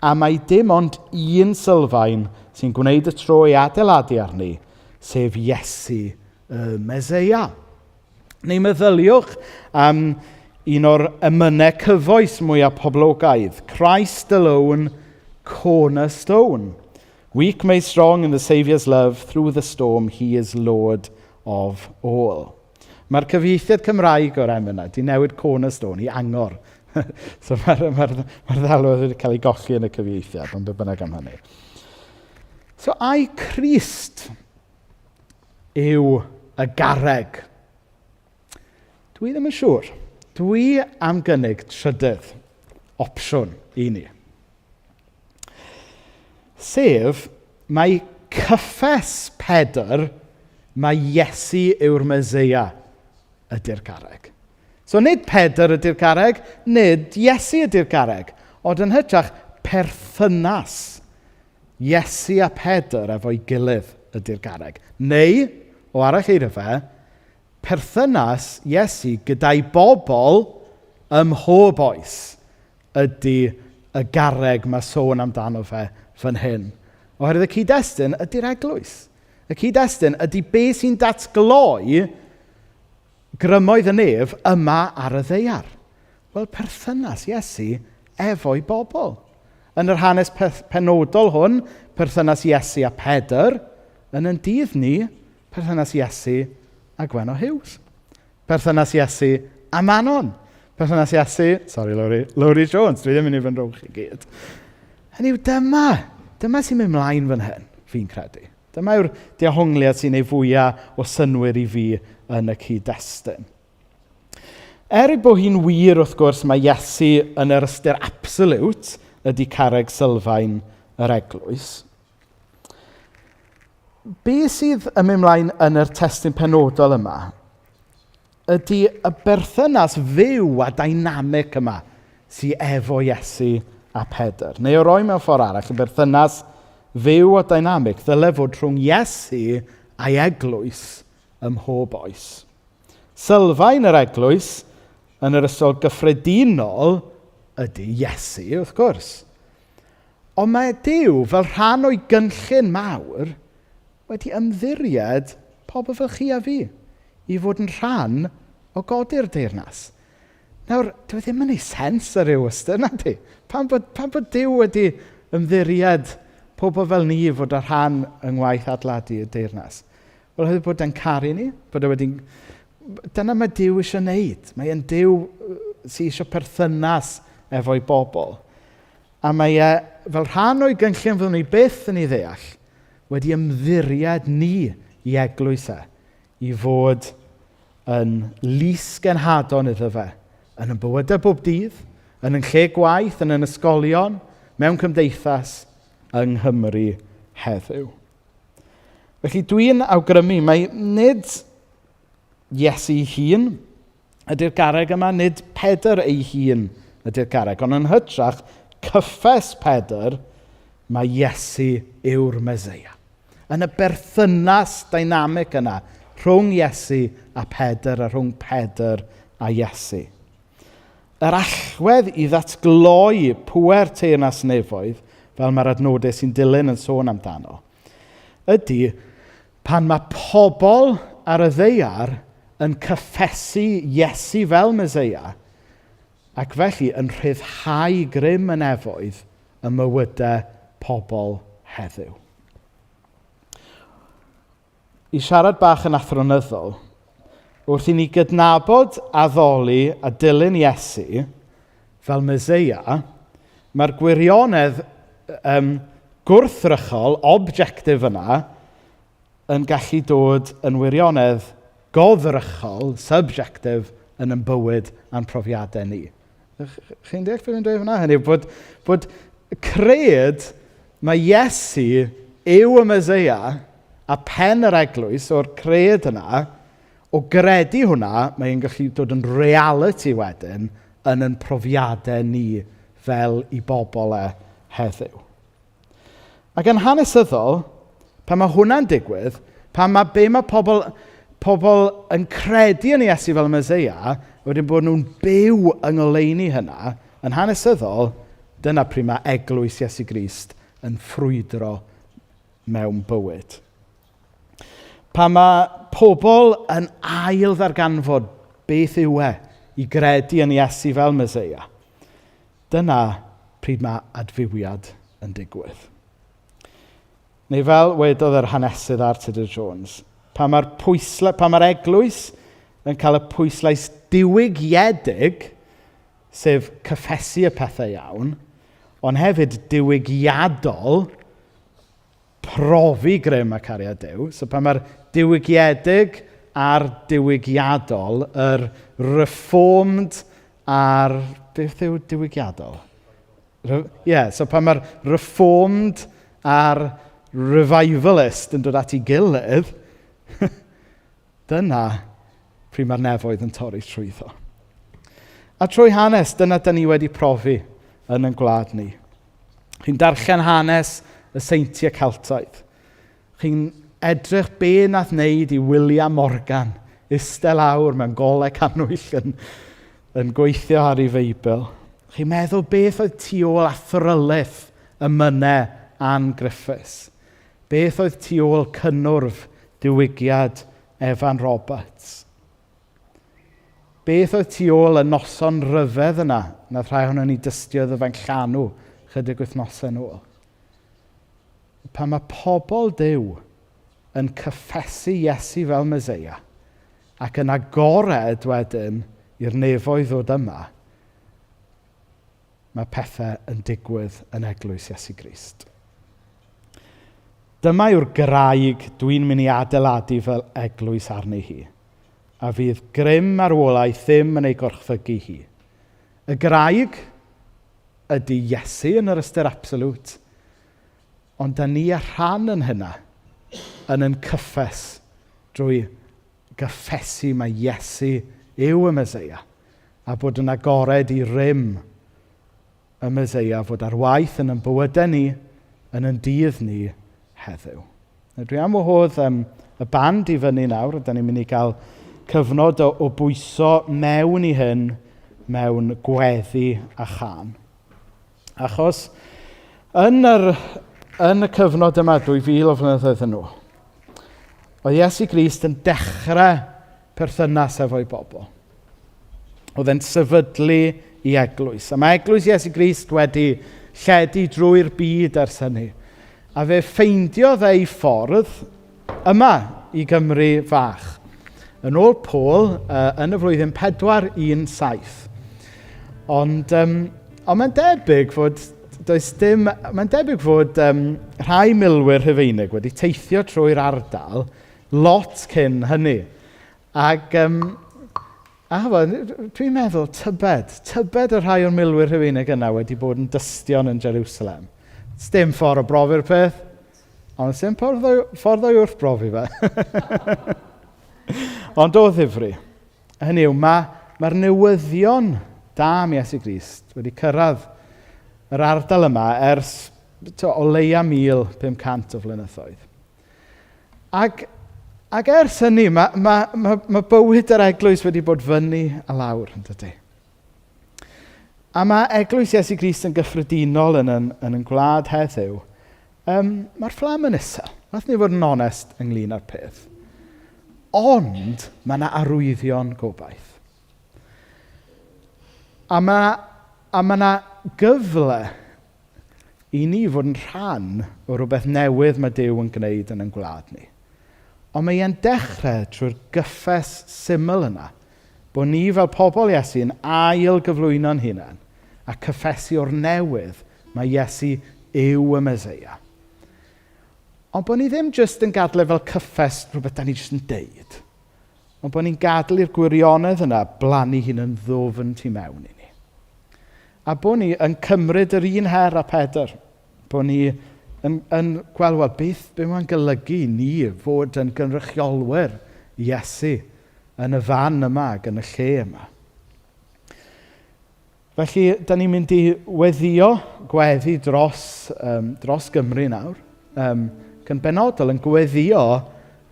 a mae dim ond un sylfaen sy'n gwneud y tro i adeiladu arni, sef Iesu y Meseia. Neu meddyliwch am un o'r emynau cyfoes mwyaf poblogaidd, Christ alone, cornerstone. Weak made strong in the Saviour's love, through the storm, he is Lord of all. Mae'r cyfieithiad Cymraeg o'r emynau di newid cornerstone i angor. So mae'r ddelwedd wedi cael ei golli yn y cyfieithiad, ond be bynnag am hynny. So ai Crist yw y garreg? Dwi ddim yn siŵr. Dwi am gynnig trydydd opsiwn i ni. Sef, mae cyffes Pedr, mae Iesu yw'r Meseia ydy'r garreg. So nid Pedr ydy'r garreg, nid Iesu ydy'r garreg, ond yn hytrach perthynas Iesu a Pedr efo'i gilydd ydy'r garreg. Neu, o arall eira fe, perthynas Iesu gyda'i bobl ym mhob oes ydy y garreg mae sôn amdano fe fan hyn. Oherwydd y cyd-destun ydy'r eglwys. Y cyd-destun ydy beth sy'n datgloi grymoedd y nef yma ar y ddaear. Wel, perthynas Iesu efo'i bobl. Yn yr hanes penodol hwn, perthynas Iesu a Pedr, yn ein dydd ni, perthynas Iesu a Gwen o Hughes. Perthynas Iesu a Manon. Perthynas Iesu, Lowry Jones, dwi ddim yn mynd rhwng chi gyd. Hynny yw, dyma sy'n mynd mlaen fan hyn, fi'n credu. Dyma yw'r dehongliad sy'n ei fwyaf o synwyr i fi yn y cyd-destun. Bod hi'n wir, wrth gwrs, mae Iesu yn yr ystyr absolute ydy carreg sylfaen yr eglwys. Be sydd yn mynd mlaen yn yr testun penodol yma ydy y berthynas fyw a dynamic yma sydd efo Iesu a Pedr. Neu o roi mewn ffordd arall, y berthynas fyw a dynamic ddyle fod rhwng Iesu a'i eglwys ym mhob oes. Sylfaen yr eglwys yn yr ystol gyffredinol ydy Iesu, wrth gwrs. Ond mae Duw, fel rhan o'i gynllun mawr, wedi ymddiried pobl fel chi a fi i fod yn rhan o godi'r deyrnas. Nawr, dwi ddim yn ei sens ar ryw ystyr, na di? Pan bod Duw wedi ymddiried pobl fel ni fod ar rhan yng ngwaith adeiladu y deyrnas? Wel, hefyd bod e'n caru ni, bod e wedi... Dyna mae Duw eisiau wneud. Mae e'n Duw sydd eisiau perthynas efo'i bobl. A mae e, fel rhan o'i gynllun fyddwn ni byth yn ei ddeall, wedi ymddiried ni i eglwys i fod yn lys genhadon iddo fe, yn y bywydau bob dydd, yn lle gwaith, yn ysgolion, mewn cymdeithas yng Nghymru heddiw. Felly dwi'n awgrymu, mae nid Iesu ei hun ydy'r garreg yma, nid Pedr ei hun ydy'r garreg, ond yn hytrach, cyffes Pedr, mae Iesu yw'r Meseia. Yn y berthynas dynamic yna, rhwng Iesu a Pedr, a rhwng Pedr a Iesu. Yr allwedd i ddatgloi pwer teyrnas nefoedd, fel mae'r adnodau sy'n dilyn yn sôn amdano, ydy pan mae pobl ar y ddaear yn cyffesu Iesu fel Meseia, ac felly yn rhyddhau grym y nefoedd y mywydau pobl heddiw. I siarad bach yn athronyddol, wrth i ni gydnabod, addoli a dilyn Iesu fel Meseia, mae'r gwirionedd gwrthrychol, objectif yna, yn gallu dod yn wirionedd goddrychol, subjectif, yn bywyd a'n profiadau ni. Chi'n deall beth fi'n dweud hwnna? Hynny, bod cred mae Iesu yw y Meseia a pen yr eglwys o'r cred yna, o gredu hwnna, mae'n gallu dod yn reality wedyn yn ein profiadau ni fel i bobl heddiw. Ac yn hanesyddol, pan mae hwnna'n digwydd, pan mae pobl yn credu yn Iesu fel Meseia, wedyn bod nhw'n byw yng ngoleuni hynna, yn hanesyddol, dyna pryd mae eglwys Iesu Grist yn ffrwydro mewn bywyd. Pan mae pobl yn ail ddarganfod beth yw i gredu yn Iesu fel Meseia, dyna pryd mae adfywiad yn digwydd. Neu fel wedodd yr hanesydd Arthur Jones, pan mae'r eglwys yn cael y pwyslais diwygiedig, sef cyffesu y pethau iawn, ond hefyd diwygiadol, profi grym a cariad Duw. So pan mae'r diwygiedig a'r diwygiadol, yr reformed a'r... Beth yw diwygiadol? So pan mae'r reformed a'r revivalist yn dod at ei gilydd, dyna pryd mae'r nefoedd yn torri trwyddo. A trwy hanes, dyna dyn ni wedi profi yn ein gwlad ni. Chi'n darllen hanes y seintiau Celtaidd. Chi'n edrych be nath wneud i William Morgan, iste lawr mewn golau canwyll yn gweithio ar ei Feibl. Chi'n meddwl beth oedd tu ôl athrylaeth y mynau Ann Griffiths? Beth oedd tu ôl cynnwrf diwygiad Evan Roberts? Beth oedd tu ôl y noson ryfedd yna, na rhai ohono ni dystiodd y fe'n llanw chydig wythnosau nôl? Pan mae pobl Duw yn cyffesu Iesu fel Meseia ac yn agored wedyn i'r nefoedd ddod yma, mae pethau yn digwydd yn eglwys Iesu Grist. Dyma yw'r graig dwi'n mynd i adeiladu fel eglwys arni hi, a fydd grym marwolaeth ddim yn ei gorchfygu hi. Y graig ydy Iesu yn yr ystyr absolute, ond da ni a rhan yn hynna yn cyffes drwy gyffesu mae Iesu yw y Meseia, a bod yn agored i rym y Meseia fod ar waith yn bywydau ni, yn dydd ni heddiw. Dwi am wahodd y band i fyny nawr, a da ni'n mynd i gael cyfnod o bwyso mewn i hyn, mewn gweddi a chan. Achos yn y cyfnod yma 2000 o flynyddoedd yn ôl, oedd Iesu Grist yn dechrau perthynas efo'i bobl. Oedd e'n sefydlu i eglwys. A mae eglwys Iesu Grist wedi lledu drwy'r byd ers hynny. A fe ffeindiodd ei ffordd yma i Gymru fach. Yn ôl Paul, yn y flwyddyn 417. Ond mae'n debyg fod rhai milwyr Rhufeinig wedi teithio trwy'r ardal lot cyn hynny. Ac dwi'n meddwl tybed y rhai o'r milwyr Rhufeinig yna wedi bod yn dystion yn Jerusalem. Dim ffordd o brofi'r peth, ond dim ffordd o'i wrthbrofi fe. Ond o ddifri. Hynny yw, mae'r newyddion da am Iesu Grist wedi cyrraedd yr ardal yma ers o leia 1500 o flynyddoedd. Ac ers hynny, mae bywyd yr eglwys wedi bod fyny a lawr, yn dydy. A mae eglwys Iesu Grist yn gyffredinol yn yn gwlad heddiw. Mae'r fflam yn isel. Nath ni fod yn onest ynglyn â'r peth. Ond mae yna arwyddion gobaith. A mae yna gyfle i ni fod yn rhan o rhywbeth newydd mae Duw yn gwneud yn gwlad ni. Ond mae e'n dechrau trwy'r gyffes syml yna, bod ni fel pobl Iesu yn ail gyflwyno'n hunain a cyffesu o'r newydd mae Iesu yw y Meseia. Ond bod ni ddim jyst yn gadlu fel cyffes rhywbeth da ni jyst yn deud, ond bod ni'n gadlu'r gwirionedd yna blannu hun yn ddwfn tu mewn i ni. A bod ni yn cymryd yr un her a Pedr, bod ni yn gweld, wel, beth mae'n golygu ni fod yn gynrychiolwyr Iesu yn y fan yma ac yn y lle yma. Felly, da ni'n mynd i weddio gweddi dros Gymru nawr, yn benodol yn gweddio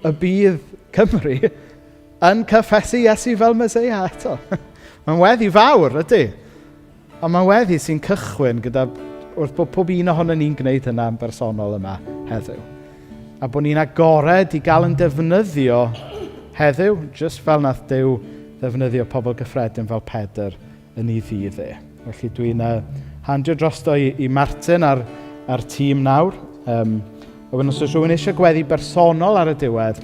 y bydd Cymru yn cyffesu Iesu fel Meseia eto. Mae'n weddi fawr, ydy. Ond mae'n weddi sy'n cychwyn gyda wrth bod pob un ohono ni'n gwneud hynna yn bersonol yma heddiw. A bod ni'n agored i gael yn defnyddio heddiw, jyst fel nath Duw ddefnyddio pobl gyffredin fel Pedr yn ei ddydd e. Felly dwi'n handio drosto i Martin a'r tîm nawr. A wedyn os oes rhywun eisiau gweddi bersonol ar y diwedd,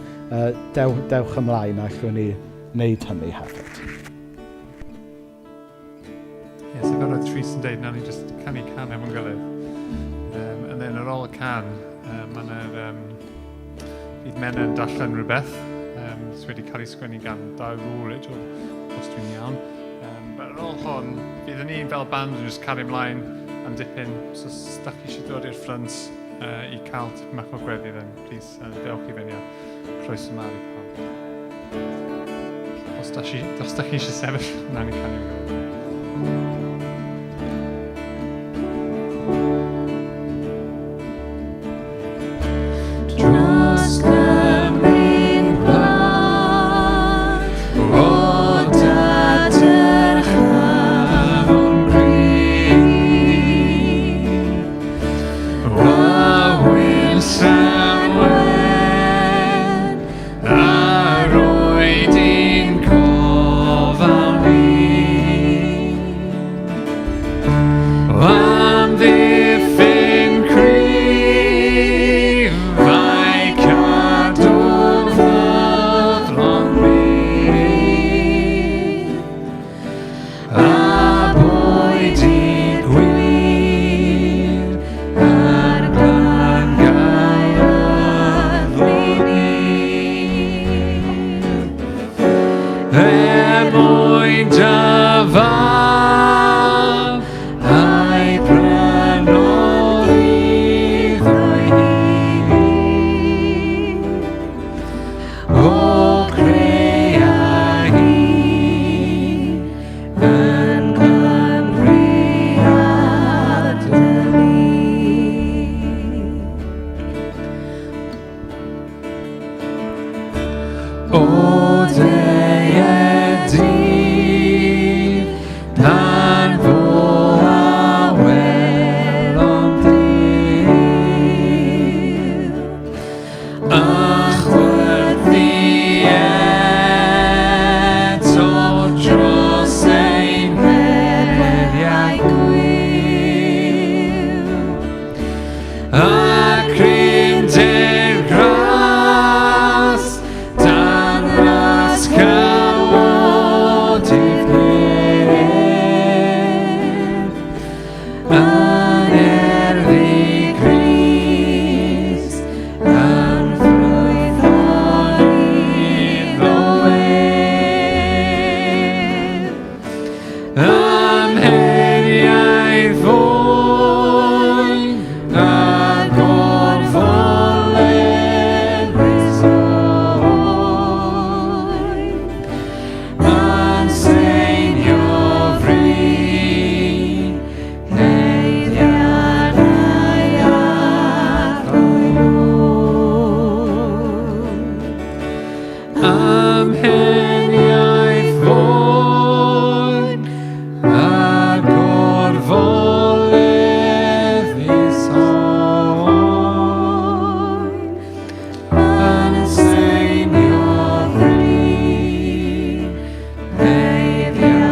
dewch ymlaen a allwn ni wneud hynny hefyd. So fel oedd Rhys yn dweud, nawn ni just canu can efo'n gilydd. And then ar ôl y can, mae'n bydd men yn darllen rhywbeth. Sydd wedi cael ei sgwennu gan Daw Rwryd, os dwi'n iawn. But ar ôl hon, bydd ni fel band yn just cario ymlaen am dipyn. So os da chi eisiau dod i'r ffrynt i cael mach o gweddi, then please dewch i fyny a croeso mawr i pawb. Os da chi eisiau sefyll, nawn ni canu ymlaen. Bryd mwyn dyfaf, a'i prynoedd o'i hun. O creu a hi yn Cymru a dyfu. O deiedi, pan fo a welon Duw, a chwerthu eto dros ein heriau gwyw, a cryndir gras dan ras cawodydd hyn, yn erddi Crist, yn ffrwython iddo wyn. Amheriau fwyn a gorfolen Rhys Llwyd, yn seinio fri, neiddiadau a throiwn. Amheniau ffwyn a gorfoledd Rhys Llwyd, yn seinio fri, neiddiadau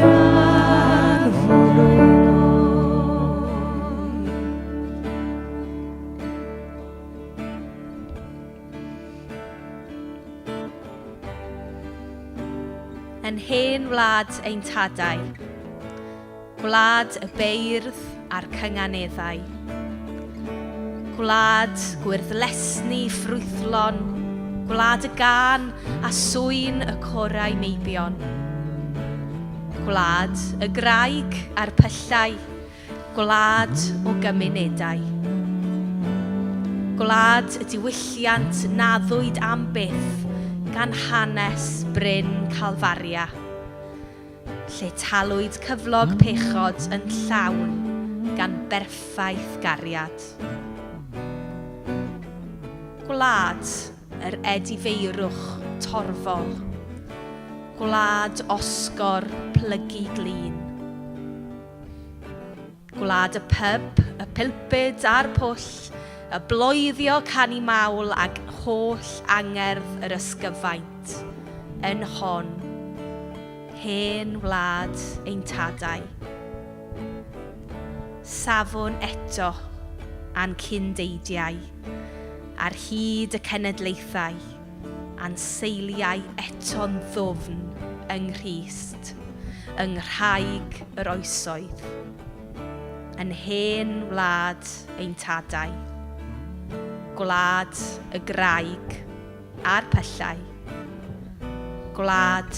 a throiwn. Yn hen wlad ein tadau, gwlad y beirdd a'r cynganeddau, gwlad gwyrddlesni ffrwythlon, gwlad y gan a swyn y corau meibion, gwlad y graig a'r pyllau, gwlad o gymunedau, gwlad y diwylliant naddwyd am byth gan hanes Bryn Calfaria, lle talwyd cyflog pechod yn llawn gan berffaith gariad. Gwlad yr edifeirwch torfol, gwlad osgor plygu glin, gwlad y pub, y pilpyd a'r pwll, y bloeddio canu mawl ag holl angerdd yr ysgyfaint, yn hon, hen wlad ein tadau. Safon eto a'n cyndeidiau, ar hyd y cenedlaethau, a'n seiliau eto'n ddwfn yng Nghrist, yng nghrhaig yr oesoedd, yn hen wlad ein tadau. Gwlad y graig a'r pyllau, gwlad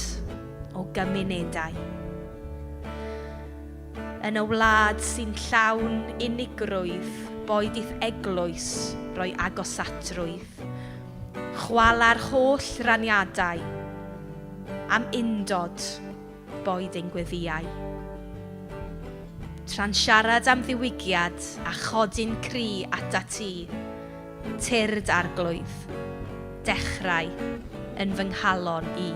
o gymunedau. Yn y wlad sy'n llawn unigrwydd, boedith eglwys roi agosatrwydd, chwala'r holl raniadau, am undod boed ein gweddiau. Tra'n siarad am ddiwygiad a chodyn cri ata ti, tyrd arglwydd, dechrau yn fy nghalon i.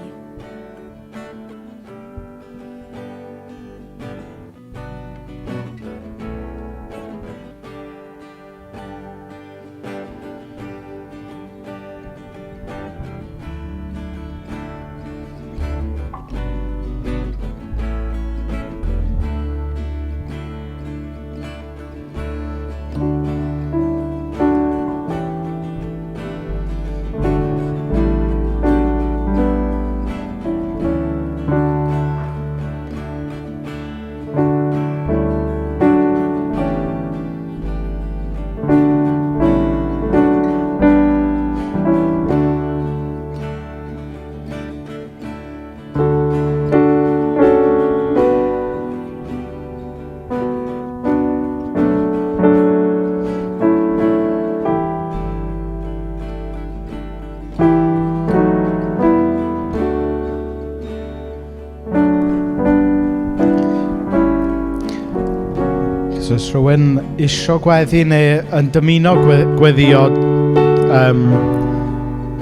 Oes rhywun isio gweddi neu yn dymuno gweddio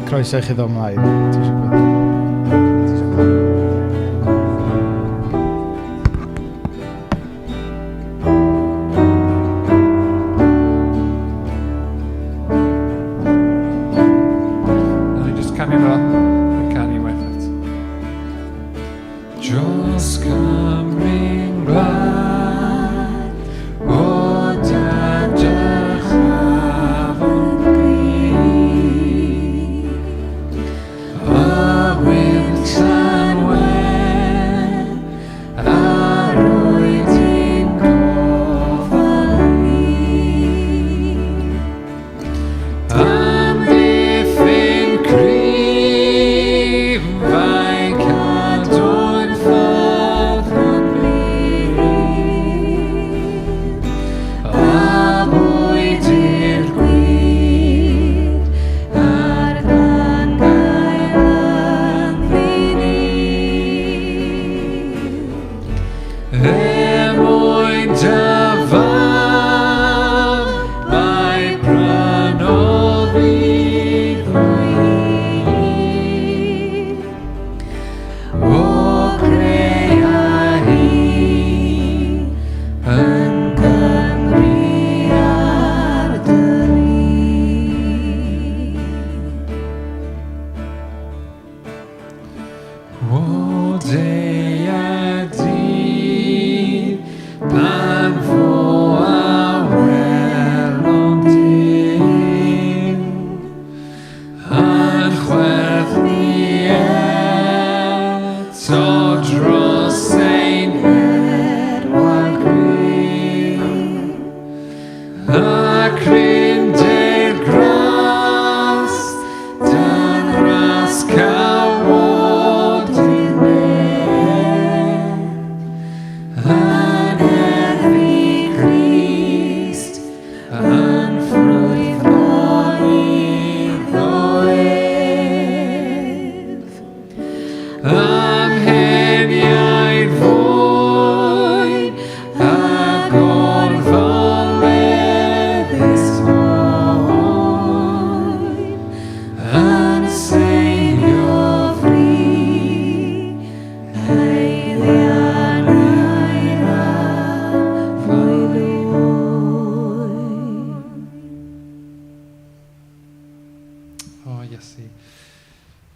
croeso i chi ddod ymlaen. Ti isio gweddi?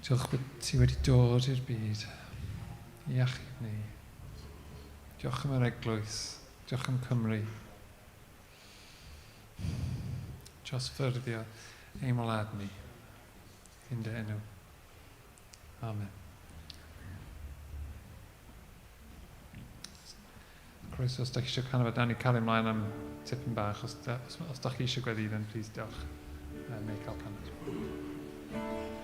Diolch bod ti wedi dod i'r byd i achub ni. Diolch am yr eglwys. Diolch am Cymru. Diolch ffyrddio ein molad ni. Yn dy enw. Amen. Croeso, os da chi eisiau canolbwynt, nawn ni cael ymlaen am tipyn bach. Os da chi eisiau gweddi, then please diolch. Neu cael paned.